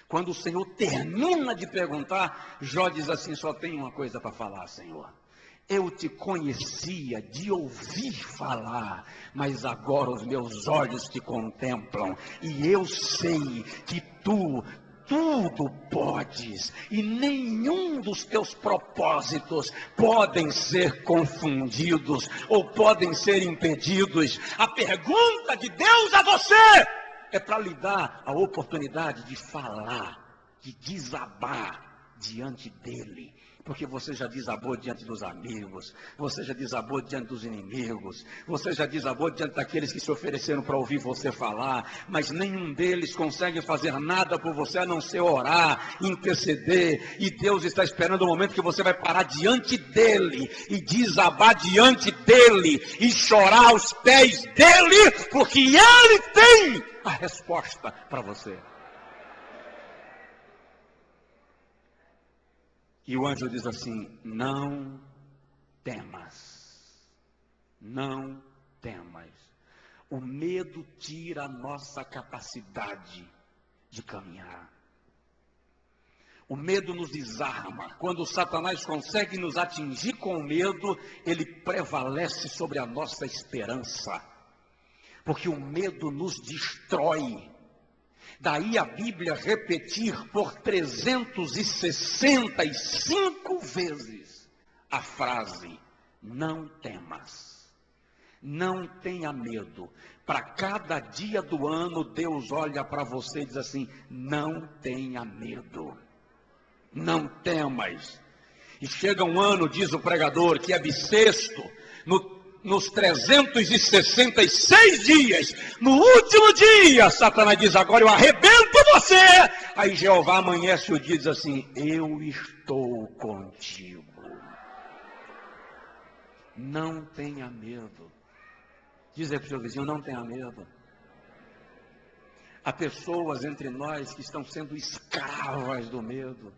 Quando o Senhor termina de perguntar, Jó diz assim: só tenho uma coisa para falar, Senhor. Eu te conhecia de ouvir falar, mas agora os meus olhos te contemplam, e eu sei que tu tudo podes, e nenhum dos teus propósitos podem ser confundidos, ou podem ser impedidos. A pergunta de Deus a você é para lhe dar a oportunidade de falar, de desabar diante dele. Porque você já desabou diante dos amigos, você já desabou diante dos inimigos, você já desabou diante daqueles que se ofereceram para ouvir você falar, mas nenhum deles consegue fazer nada por você a não ser orar, interceder, e Deus está esperando o momento que você vai parar diante dele, e desabar diante dele, e chorar aos pés dele, porque ele tem a resposta para você. E o anjo diz assim: não temas, não temas. O medo tira a nossa capacidade de caminhar. O medo nos desarma. Quando Satanás consegue nos atingir com o medo, ele prevalece sobre a nossa esperança. Porque o medo nos destrói. Daí a Bíblia repetir por 365 vezes a frase: não temas, não tenha medo. Para cada dia do ano, Deus olha para você e diz assim: não tenha medo, não temas. E chega um ano, diz o pregador, que é bissexto, nos 366 dias, no último dia, Satanás diz: agora eu arrebento você. Aí Jeová amanhece o dia e diz assim: eu estou contigo. Não tenha medo. Diz aí para o seu vizinho: não tenha medo. Há pessoas entre nós que estão sendo escravas do medo.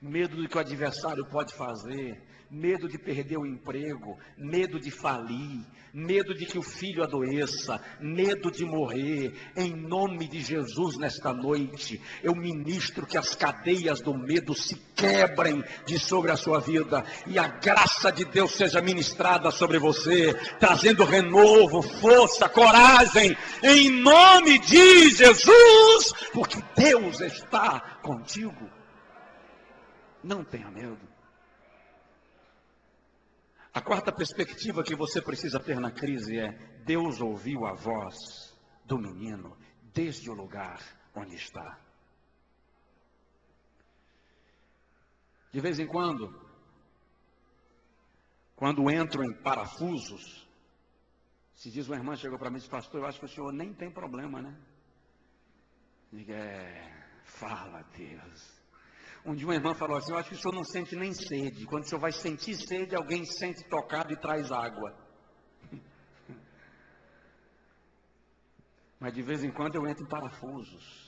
Medo do que o adversário pode fazer, medo de perder o emprego, medo de falir, medo de que o filho adoeça, medo de morrer. Em nome de Jesus, nesta noite, eu ministro que as cadeias do medo se quebrem de sobre a sua vida, e a graça de Deus seja ministrada sobre você, trazendo renovo, força, coragem, em nome de Jesus, porque Deus está contigo. Não tenha medo. A quarta perspectiva que você precisa ter na crise é: Deus ouviu a voz do menino desde o lugar onde está. De vez em quando entro em parafusos, se diz uma irmã, chegou para mim e disse: pastor, eu acho que o senhor nem tem problema, né? Diga: fala, Deus. Um dia uma irmã falou assim: eu acho que o senhor não sente nem sede. Quando o senhor vai sentir sede, alguém sente tocado e traz água. Mas de vez em quando eu entro em parafusos.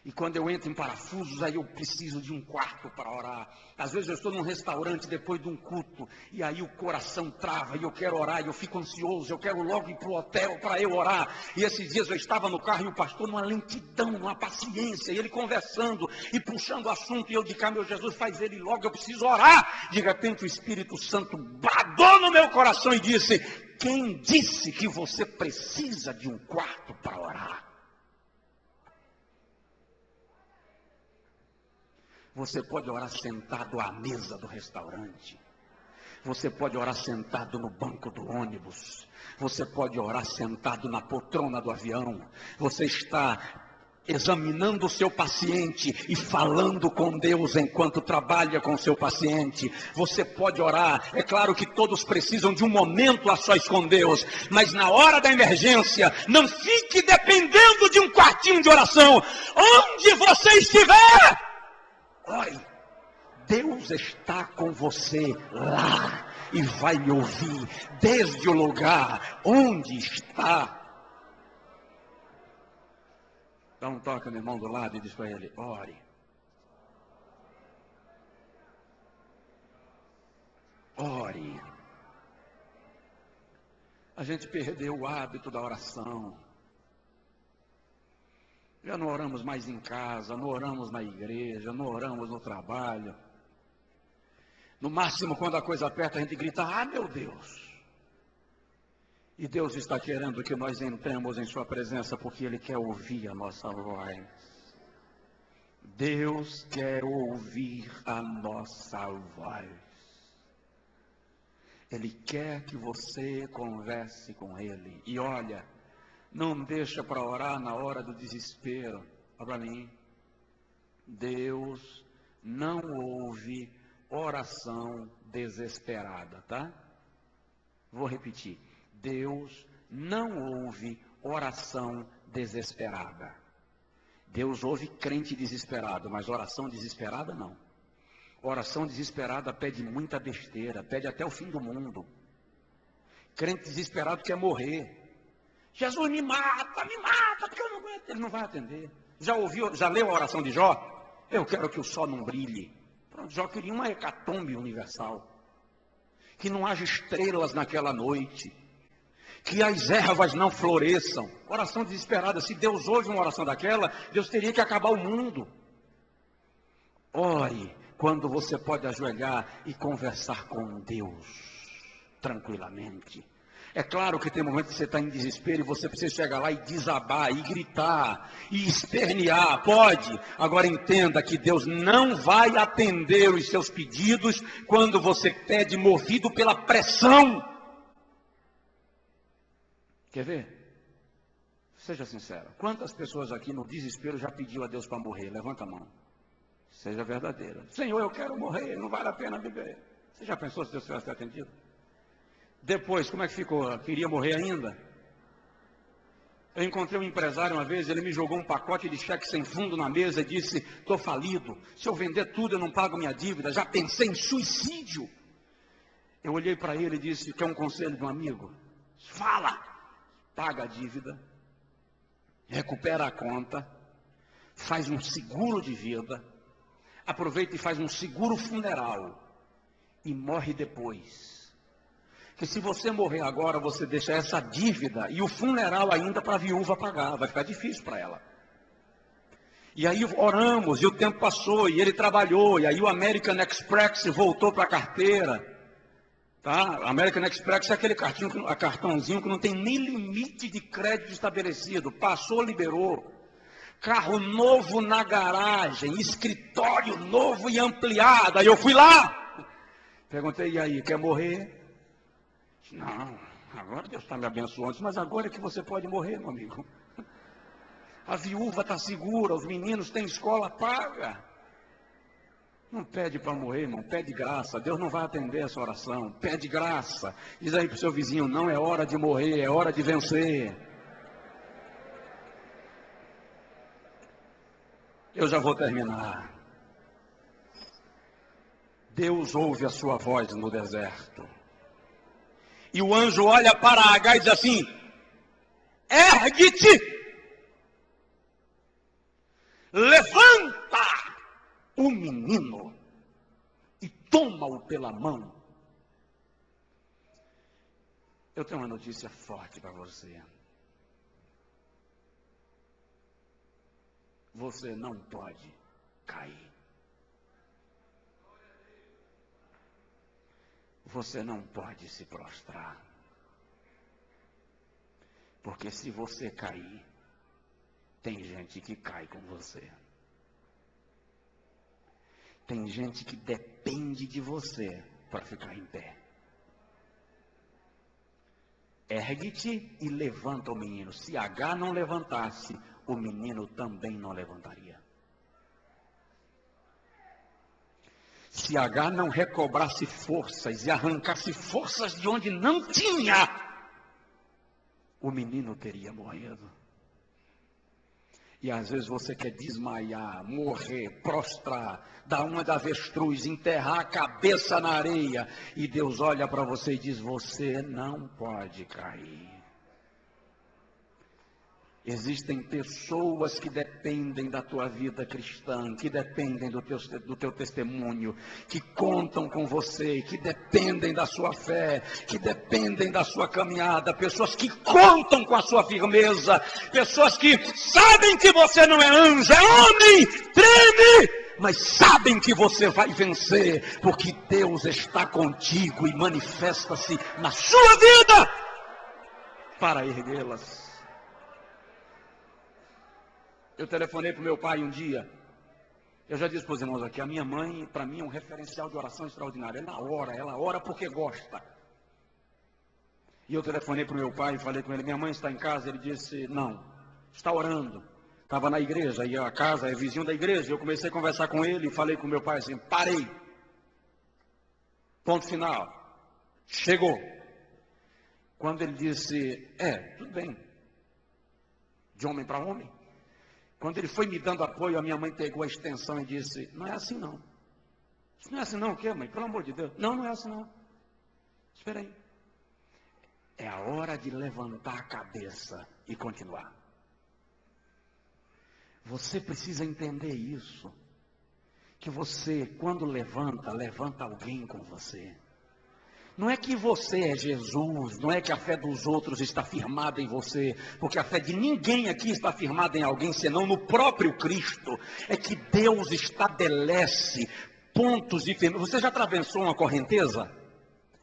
E quando eu entro em parafusos, aí eu preciso de um quarto para orar. Às vezes eu estou num restaurante depois de um culto, e aí o coração trava, e eu quero orar, e eu fico ansioso, eu quero logo ir para o hotel para eu orar. E esses dias eu estava no carro, e o pastor numa lentidão, numa paciência, e ele conversando, e puxando o assunto, e eu de cá: meu Jesus, faz ele logo, eu preciso orar. De repente o Espírito Santo bradou no meu coração e disse: quem disse que você precisa de um quarto para orar? Você pode orar sentado à mesa do restaurante. Você pode orar sentado no banco do ônibus. Você pode orar sentado na poltrona do avião. Você está examinando o seu paciente e falando com Deus enquanto trabalha com o seu paciente. Você pode orar. É claro que todos precisam de um momento a sós com Deus, mas na hora da emergência, não fique dependendo de um quartinho de oração. Onde você estiver, ore. Deus está com você lá e vai me ouvir desde o lugar onde está. Dá um toque no irmão do lado e diz para ele: ore. Ore. A gente perdeu o hábito da oração. Já não oramos mais em casa, não oramos na igreja, não oramos no trabalho. No máximo, quando a coisa aperta, a gente grita: ah, meu Deus! E Deus está querendo que nós entremos em sua presença, porque Ele quer ouvir a nossa voz. Deus quer ouvir a nossa voz. Ele quer que você converse com Ele. E olha, não deixa para orar na hora do desespero. Olha para mim. Deus não ouve oração desesperada, tá? Vou repetir. Deus não ouve oração desesperada. Deus ouve crente desesperado, mas oração desesperada não. Oração desesperada pede muita besteira, pede até o fim do mundo. Crente desesperado quer morrer. Jesus, me mata, porque eu não aguento. Ele não vai atender. Já leu a oração de Jó? Eu quero que o sol não brilhe. Pronto, Jó queria uma hecatombe universal. Que não haja estrelas naquela noite. Que as ervas não floresçam. Oração desesperada. Se Deus ouve uma oração daquela, Deus teria que acabar o mundo. Ore quando você pode ajoelhar e conversar com Deus tranquilamente. É claro que tem momentos que você está em desespero e você precisa chegar lá e desabar, e gritar, e espernear. Pode. Agora entenda que Deus não vai atender os seus pedidos quando você pede movido pela pressão. Quer ver? Seja sincero. Quantas pessoas aqui no desespero já pediu a Deus para morrer? Levanta a mão. Seja verdadeira. Senhor, eu quero morrer, não vale a pena viver. Você já pensou se Deus tivesse atendido? Depois, como é que ficou? Queria morrer ainda? Eu encontrei um empresário uma vez, ele me jogou um pacote de cheque sem fundo na mesa e disse: estou falido, se eu vender tudo eu não pago minha dívida, já pensei em suicídio. Eu olhei para ele e disse: quer um conselho de um amigo? Fala! Paga a dívida, recupera a conta, faz um seguro de vida, aproveita e faz um seguro funeral e morre depois. Que se você morrer agora, você deixa essa dívida e o funeral ainda para a viúva pagar, vai ficar difícil para ela. E aí oramos, e o tempo passou, e ele trabalhou, e aí o American Express voltou para a carteira. Tá? American Express é aquele cartãozinho que não tem nem limite de crédito estabelecido. Passou, liberou. Carro novo na garagem, escritório novo e ampliado. Aí eu fui lá. Perguntei: e aí, quer morrer? Não, agora Deus está me abençoando. Mas agora é que você pode morrer, meu amigo. A viúva está segura, os meninos têm escola paga. Não pede para morrer, irmão, pede graça. Deus não vai atender essa oração. Pede graça. Diz aí para o seu vizinho: não é hora de morrer, é hora de vencer. Eu já vou terminar. Deus ouve a sua voz no deserto. E o anjo olha para Agar e diz assim: ergue-te, levanta o menino e toma-o pela mão. Eu tenho uma notícia forte para você. Você não pode cair. Você não pode se prostrar. Porque se você cair, tem gente que cai com você. Tem gente que depende de você para ficar em pé. Ergue-te e levanta o menino. Se Agar não levantasse, o menino também não levantaria. Se Agar não recobrasse forças e arrancasse forças de onde não tinha, o menino teria morrido. E às vezes você quer desmaiar, morrer, prostrar, dar uma de avestruz, enterrar a cabeça na areia, e Deus olha para você e diz: você não pode cair. Existem pessoas que dependem da tua vida cristã, que dependem do teu testemunho, que contam com você, que dependem da sua fé, que dependem da sua caminhada, pessoas que contam com a sua firmeza, pessoas que sabem que você não é anjo, é homem, treme, mas sabem que você vai vencer, porque Deus está contigo e manifesta-se na sua vida para erguê-las. Eu telefonei para o meu pai um dia. Eu já disse para os irmãos aqui, a minha mãe, para mim, é um referencial de oração extraordinária. Ela ora porque gosta. E eu telefonei para o meu pai e falei com ele: minha mãe está em casa? Ele disse: não, está orando. Estava na igreja, e a casa é vizinho da igreja. Eu comecei a conversar com ele e falei com o meu pai assim: parei. Ponto final. Chegou. Quando ele disse: tudo bem. De homem para homem. Quando ele foi me dando apoio, a minha mãe pegou a extensão e disse: não é assim não. Isso não é assim não, o quê, mãe? Pelo amor de Deus. Não, não é assim não. Espera aí. É a hora de levantar a cabeça e continuar. Você precisa entender isso. Que você, quando levanta alguém com você. Não é que você é Jesus, não é que a fé dos outros está firmada em você, porque a fé de ninguém aqui está firmada em alguém, senão no próprio Cristo. É que Deus estabelece pontos de firmeza. Você já atravessou uma correnteza?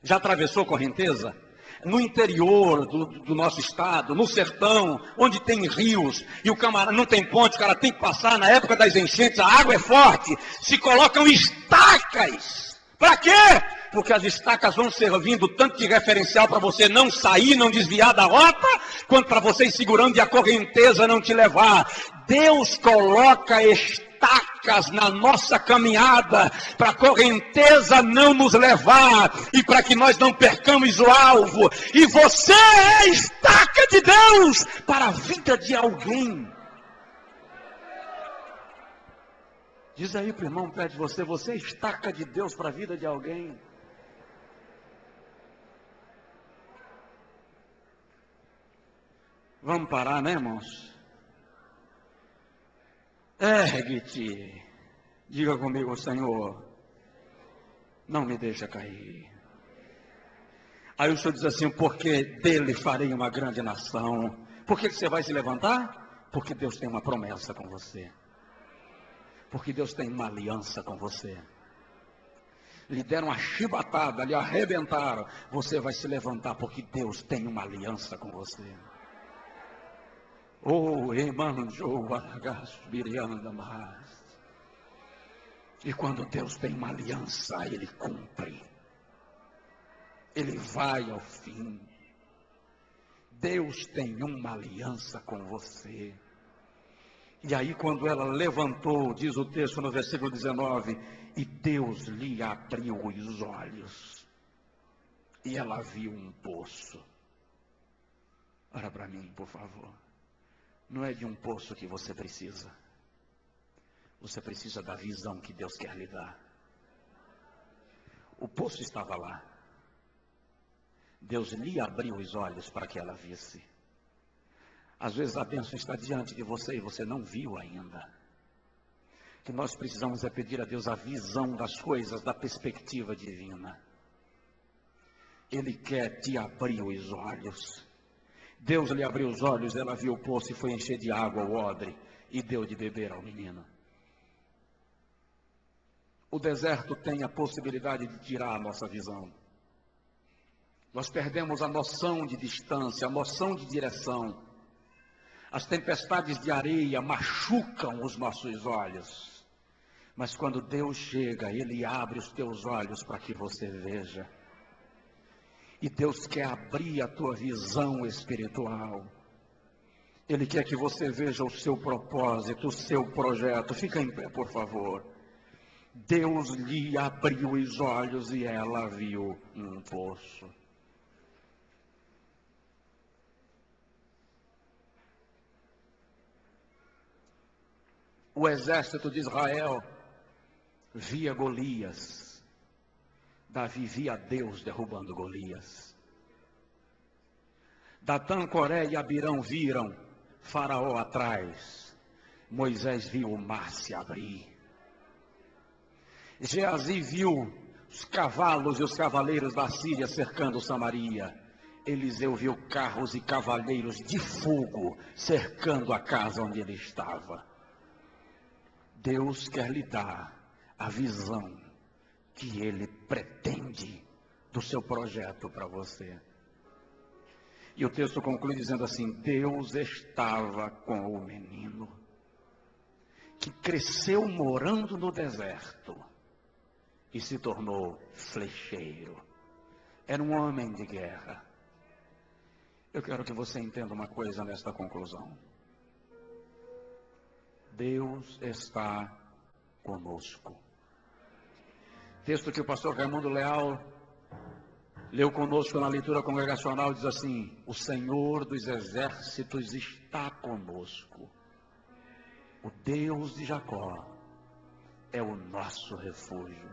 Já atravessou correnteza? No interior do nosso estado, no sertão, onde tem rios, e o camarada não tem ponte, o cara tem que passar, na época das enchentes, a água é forte, se colocam estacas. Para quê? Porque as estacas vão servindo tanto de referencial para você não sair, não desviar da rota, quanto para você ir segurando e a correnteza não te levar. Deus coloca estacas na nossa caminhada, para a correnteza não nos levar, e para que nós não percamos o alvo. E você é estaca de Deus para a vida de alguém. Diz aí para o irmão perto de você: você é estaca de Deus para a vida de alguém. Vamos parar, né, irmãos? Ergue-te. Diga comigo: Senhor, não me deixa cair. Aí o Senhor diz assim: porque dele farei uma grande nação. Por que você vai se levantar? Porque Deus tem uma promessa com você. Porque Deus tem uma aliança com você. Lhe deram uma chibatada, lhe arrebentaram. Você vai se levantar porque Deus tem uma aliança com você. Oh, Emanjou, Argasbiriandamas. E quando Deus tem uma aliança, Ele cumpre. Ele vai ao fim. Deus tem uma aliança com você. E aí quando ela levantou, diz o texto no versículo 19, e Deus lhe abriu os olhos. E ela viu um poço. Olha para mim, por favor. Não é de um poço que você precisa. Você precisa da visão que Deus quer lhe dar. O poço estava lá. Deus lhe abriu os olhos para que ela visse. Às vezes a bênção está diante de você e você não viu ainda. O que nós precisamos é pedir a Deus a visão das coisas, da perspectiva divina. Ele quer te abrir os olhos. Deus lhe abriu os olhos, ela viu o poço e foi encher de água o odre e deu de beber ao menino. O deserto tem a possibilidade de tirar a nossa visão. Nós perdemos a noção de distância, a noção de direção. As tempestades de areia machucam os nossos olhos. Mas quando Deus chega, Ele abre os teus olhos para que você veja. E Deus quer abrir a tua visão espiritual. Ele quer que você veja o seu propósito, o seu projeto. Fica em pé, por favor. Deus lhe abriu os olhos e ela viu um poço. O exército de Israel via Golias. Davi via Deus derrubando Golias. Datã, Coré e Abirão viram Faraó atrás. Moisés viu o mar se abrir. Geazi viu os cavalos e os cavaleiros da Síria cercando Samaria. Eliseu viu carros e cavaleiros de fogo cercando a casa onde ele estava. Deus quer lhe dar a visão que Ele pretende do seu projeto para você. E o texto conclui dizendo assim: Deus estava com o menino, que cresceu morando no deserto e se tornou flecheiro. Era um homem de guerra. Eu quero que você entenda uma coisa nesta conclusão. Deus está conosco. Texto que o pastor Raimundo Leal leu conosco na leitura congregacional diz assim: o Senhor dos exércitos está conosco. O Deus de Jacó é o nosso refúgio.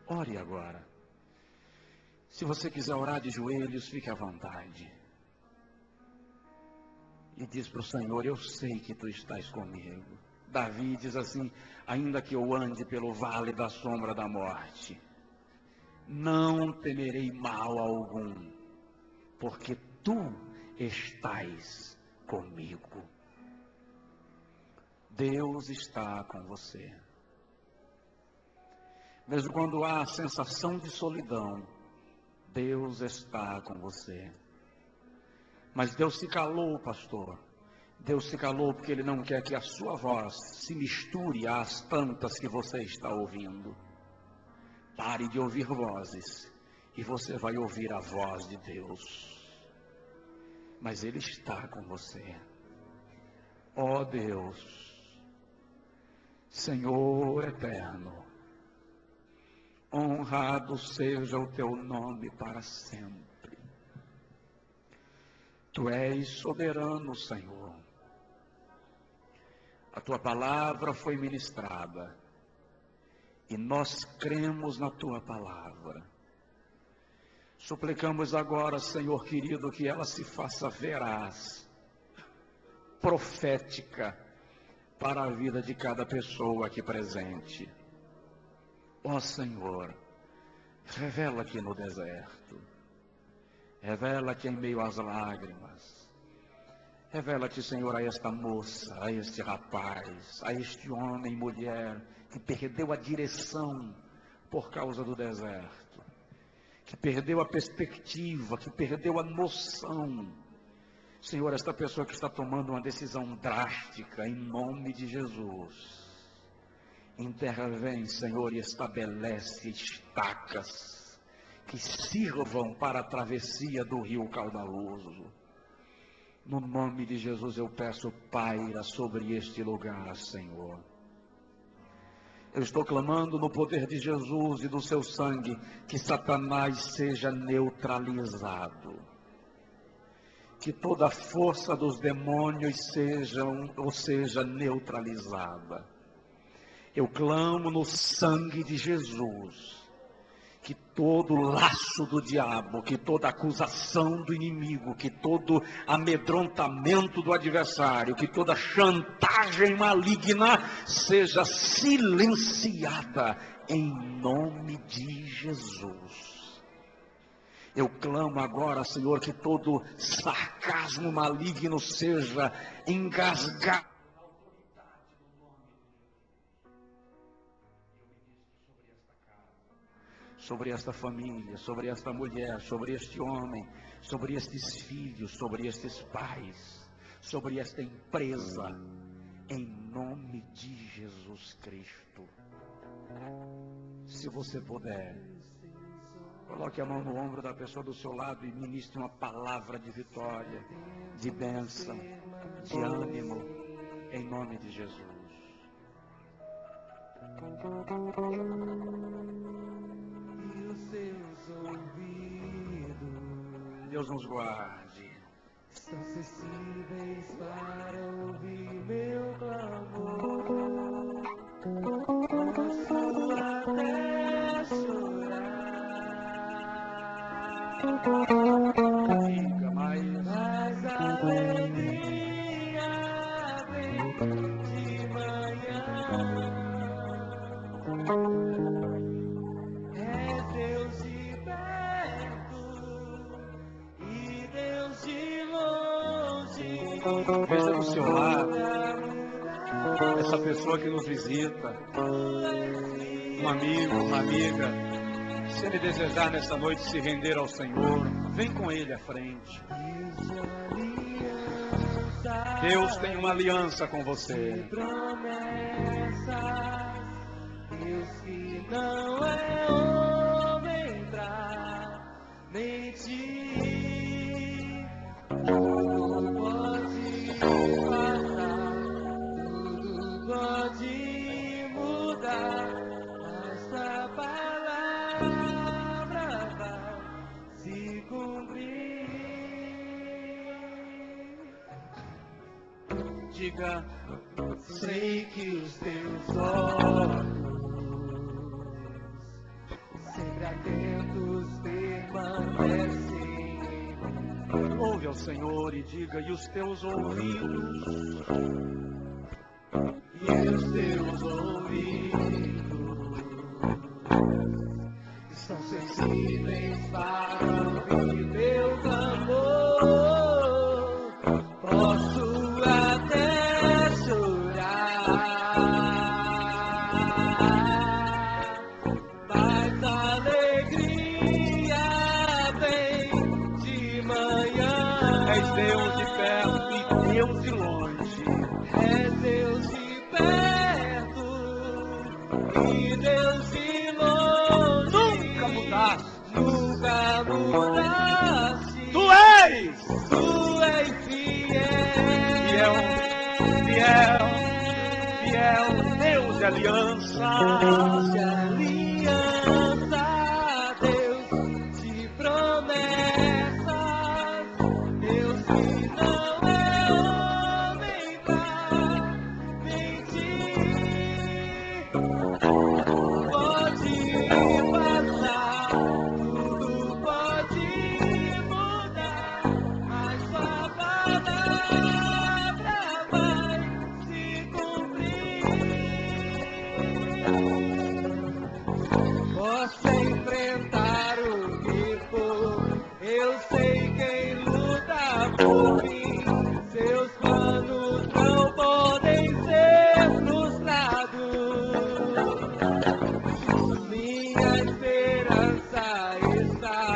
Ore agora. Se você quiser orar de joelhos, fique à vontade. E diz para o Senhor: eu sei que tu estás comigo. Davi diz assim: ainda que eu ande pelo vale da sombra da morte, não temerei mal algum, porque tu estás comigo. Deus está com você. Mesmo quando há a sensação de solidão, Deus está com você. Mas Deus se calou, pastor. Deus se calou porque Ele não quer que a sua voz se misture às tantas que você está ouvindo. Pare de ouvir vozes e você vai ouvir a voz de Deus. Mas Ele está com você. Ó Deus, Senhor eterno, honrado seja o teu nome para sempre. Tu és soberano, Senhor. A tua palavra foi ministrada e nós cremos na tua palavra. Suplicamos agora, Senhor querido, que ela se faça veraz, profética para a vida de cada pessoa aqui presente. Ó Senhor, revela-te no deserto. Revela-te em meio às lágrimas. Revela-te, Senhor, a esta moça, a este rapaz, a este homem e mulher que perdeu a direção por causa do deserto, que perdeu a perspectiva, que perdeu a noção. Senhor, esta pessoa que está tomando uma decisão drástica, em nome de Jesus, intervém, Senhor, e estabelece estacas que sirvam para a travessia do rio caudaloso. No nome de Jesus eu peço, paira sobre este lugar, Senhor. Eu estou clamando no poder de Jesus e do seu sangue, que Satanás seja neutralizado. Que toda a força dos demônios seja neutralizada. Eu clamo no sangue de Jesus, que todo laço do diabo, que toda acusação do inimigo, que todo amedrontamento do adversário, que toda chantagem maligna seja silenciada em nome de Jesus. Eu clamo agora, Senhor, que todo sarcasmo maligno seja engasgado. Sobre esta família, sobre esta mulher, sobre este homem, sobre estes filhos, sobre estes pais, sobre esta empresa, em nome de Jesus Cristo. Se você puder, Coloque a mão no ombro da pessoa do seu lado e ministre uma palavra de vitória, de bênção, de ânimo, em nome de Jesus. E os seus ouvidos Deus nos guarde. estão sensíveis para ouvir meu clamor. Posso até chorar, Fica mais. mas a alegria vem de manhã. É Deus de perto e Deus de longe. Veja do seu lado essa pessoa que nos visita, um amigo, uma amiga. Se ele desejar nessa noite se render ao Senhor, vem com ele à frente. Deus tem uma aliança com você. Promessas, Deus que não é homem pra mentir. Tudo pode passar, tudo pode mudar, mas a palavra vai se cumprir. Diga, Sei que os teus olhos, sempre atentos, permanecem. ouve ao Senhor e diga, e os teus ouvidos, E os teus ouvidos estão sensíveis para ouvir meu clamor. Posso até chorar, mas a alegria vem de manhã. és Deus de perto e Deus de longe. É Deus de perto e Deus de longe. Nunca mudaste. Nunca mudaste. Tu és Tu és fiel. fiel, fiel, Deus de aliança. Deus de aliança, Deus de promessas, Deus que não é homem pra mentir. Pode passar, tudo pode mudar, mas sua palavra vai se cumprir. Posso enfrentar o que for, eu sei quem luta por mim. Seus planos não podem ser frustrados. Minha esperança está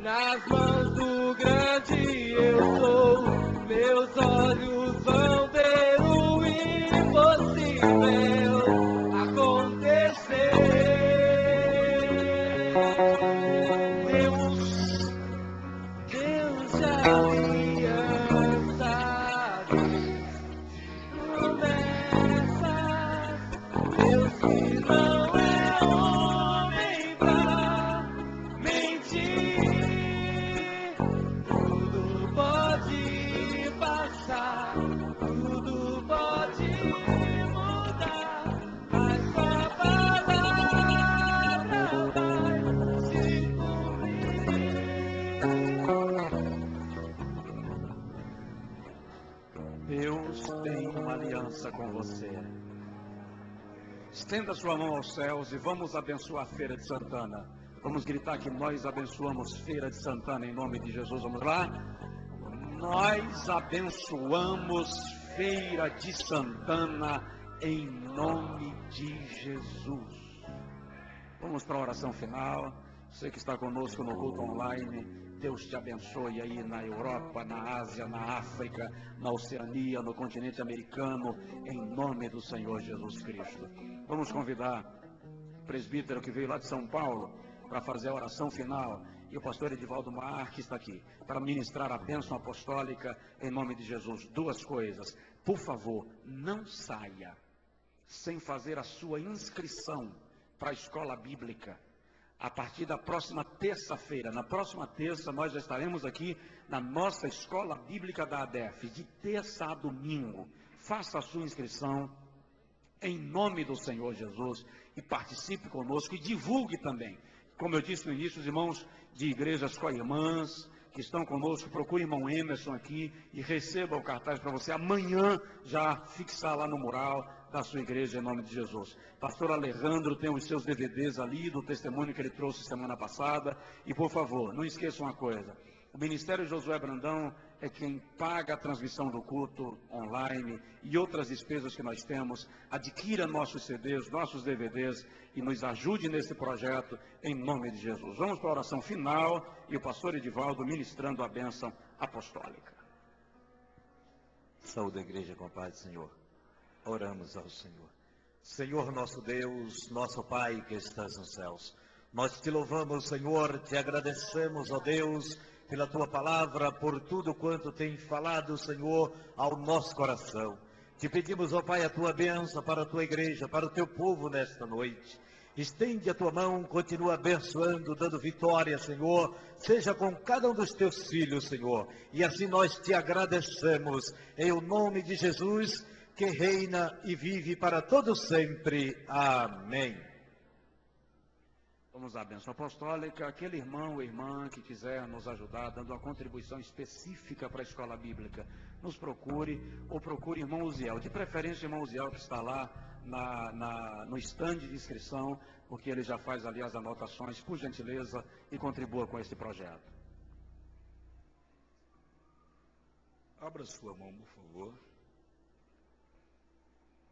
nas mãos do grande eu sou. Meus olhos vão ver o impossível acontecer. Deus de aliança, promessas, Deus que não é homem pra mentir. Tudo pode passar, tudo pode mudar, mas sua palavra vai se cumprir. Deus tem uma aliança com você. Estenda sua mão aos céus e vamos abençoar a Feira de Santana. Vamos gritar que nós abençoamos Feira de Santana em nome de Jesus. Vamos lá? Nós abençoamos Feira de Santana em nome de Jesus. Vamos para a oração final. Você que está conosco no culto online, Deus te abençoe aí na Europa, na Ásia, na África, na Oceania, no continente americano, em nome do Senhor Jesus Cristo. Vamos convidar o presbítero que veio lá de São Paulo, para fazer a oração final. E o pastor Edivaldo Marques está aqui para ministrar a bênção apostólica em nome de Jesus. Duas coisas. Por favor, não saia sem fazer a sua inscrição para a escola bíblica. A partir da próxima terça-feira, na próxima terça, nós já estaremos aqui na nossa escola bíblica da ADEF, de terça a domingo. Faça a sua inscrição em nome do Senhor Jesus e participe conosco e divulgue também. Como eu disse no início, os irmãos de igrejas co-irmãs que estão conosco, procure o irmão Emerson aqui e receba o cartaz para você amanhã já fixar lá no mural da sua igreja em nome de Jesus. Pastor Alejandro tem os seus DVDs ali do testemunho que ele trouxe semana passada. E por favor, não esqueça uma coisa, o Ministério Josué Brandão é quem paga a transmissão do culto online e outras despesas que nós temos. Adquira nossos CDs, nossos DVDs e nos ajude nesse projeto em nome de Jesus. Vamos para a oração final e o pastor Edivaldo ministrando a bênção apostólica. Saúde a igreja com a paz do Senhor. Oramos ao Senhor. Senhor nosso Deus, nosso Pai que estás nos céus, nós te louvamos, Senhor, te agradecemos, ó Deus, pela tua palavra, por tudo quanto tem falado, Senhor, ao nosso coração. Te pedimos, ó Pai, a tua bênção para a tua igreja, para o teu povo nesta noite. Estende a tua mão, continua abençoando, dando vitória, Senhor, seja com cada um dos teus filhos, Senhor. E assim nós te agradecemos, em o nome de Jesus, que reina e vive para todo sempre. Amém. Vamos à bênção apostólica. Aquele irmão ou irmã que quiser nos ajudar, dando uma contribuição específica para a escola bíblica, nos procure, ou procure irmão Uziel. De preferência, irmão Uziel que está lá no stand de inscrição, porque ele já faz ali as anotações, por gentileza, e contribua com esse projeto. Abra sua mão, por favor.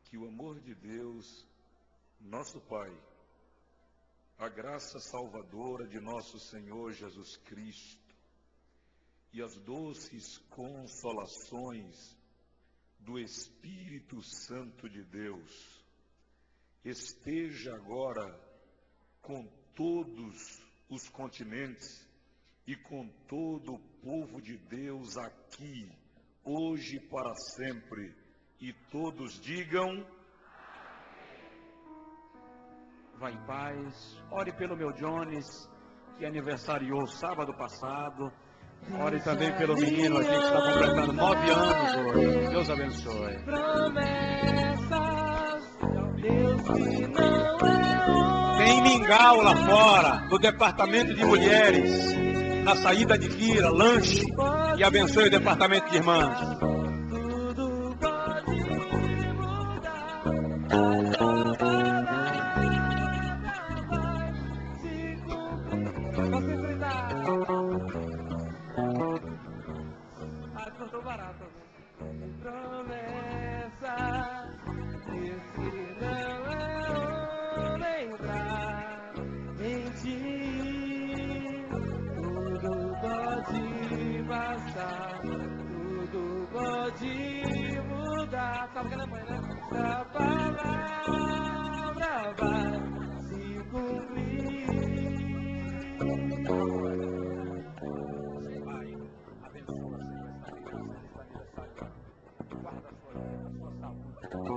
Que o amor de Deus, nosso Pai, a graça salvadora de nosso Senhor Jesus Cristo e as doces consolações do Espírito Santo de Deus esteja agora com todos os continentes e com todo o povo de Deus aqui, hoje e para sempre. E todos digam: vá em paz. Ore pelo meu Jones, que aniversariou sábado passado. Ore também pelo menino aqui que está completando 9 anos hoje. Deus abençoe. Tem mingau lá fora, do departamento de mulheres, na saída de Kira, lanche, e abençoe o departamento de irmãs. Promessa, esse não é homem entrar em ti. Tudo pode passar, tudo pode mudar. Sabe que é mãe, né? A palavra vai se cumprir. Pai, abençoa, Senhor, esta criança neste aniversário. Guarda a sua vida, a sua saúde.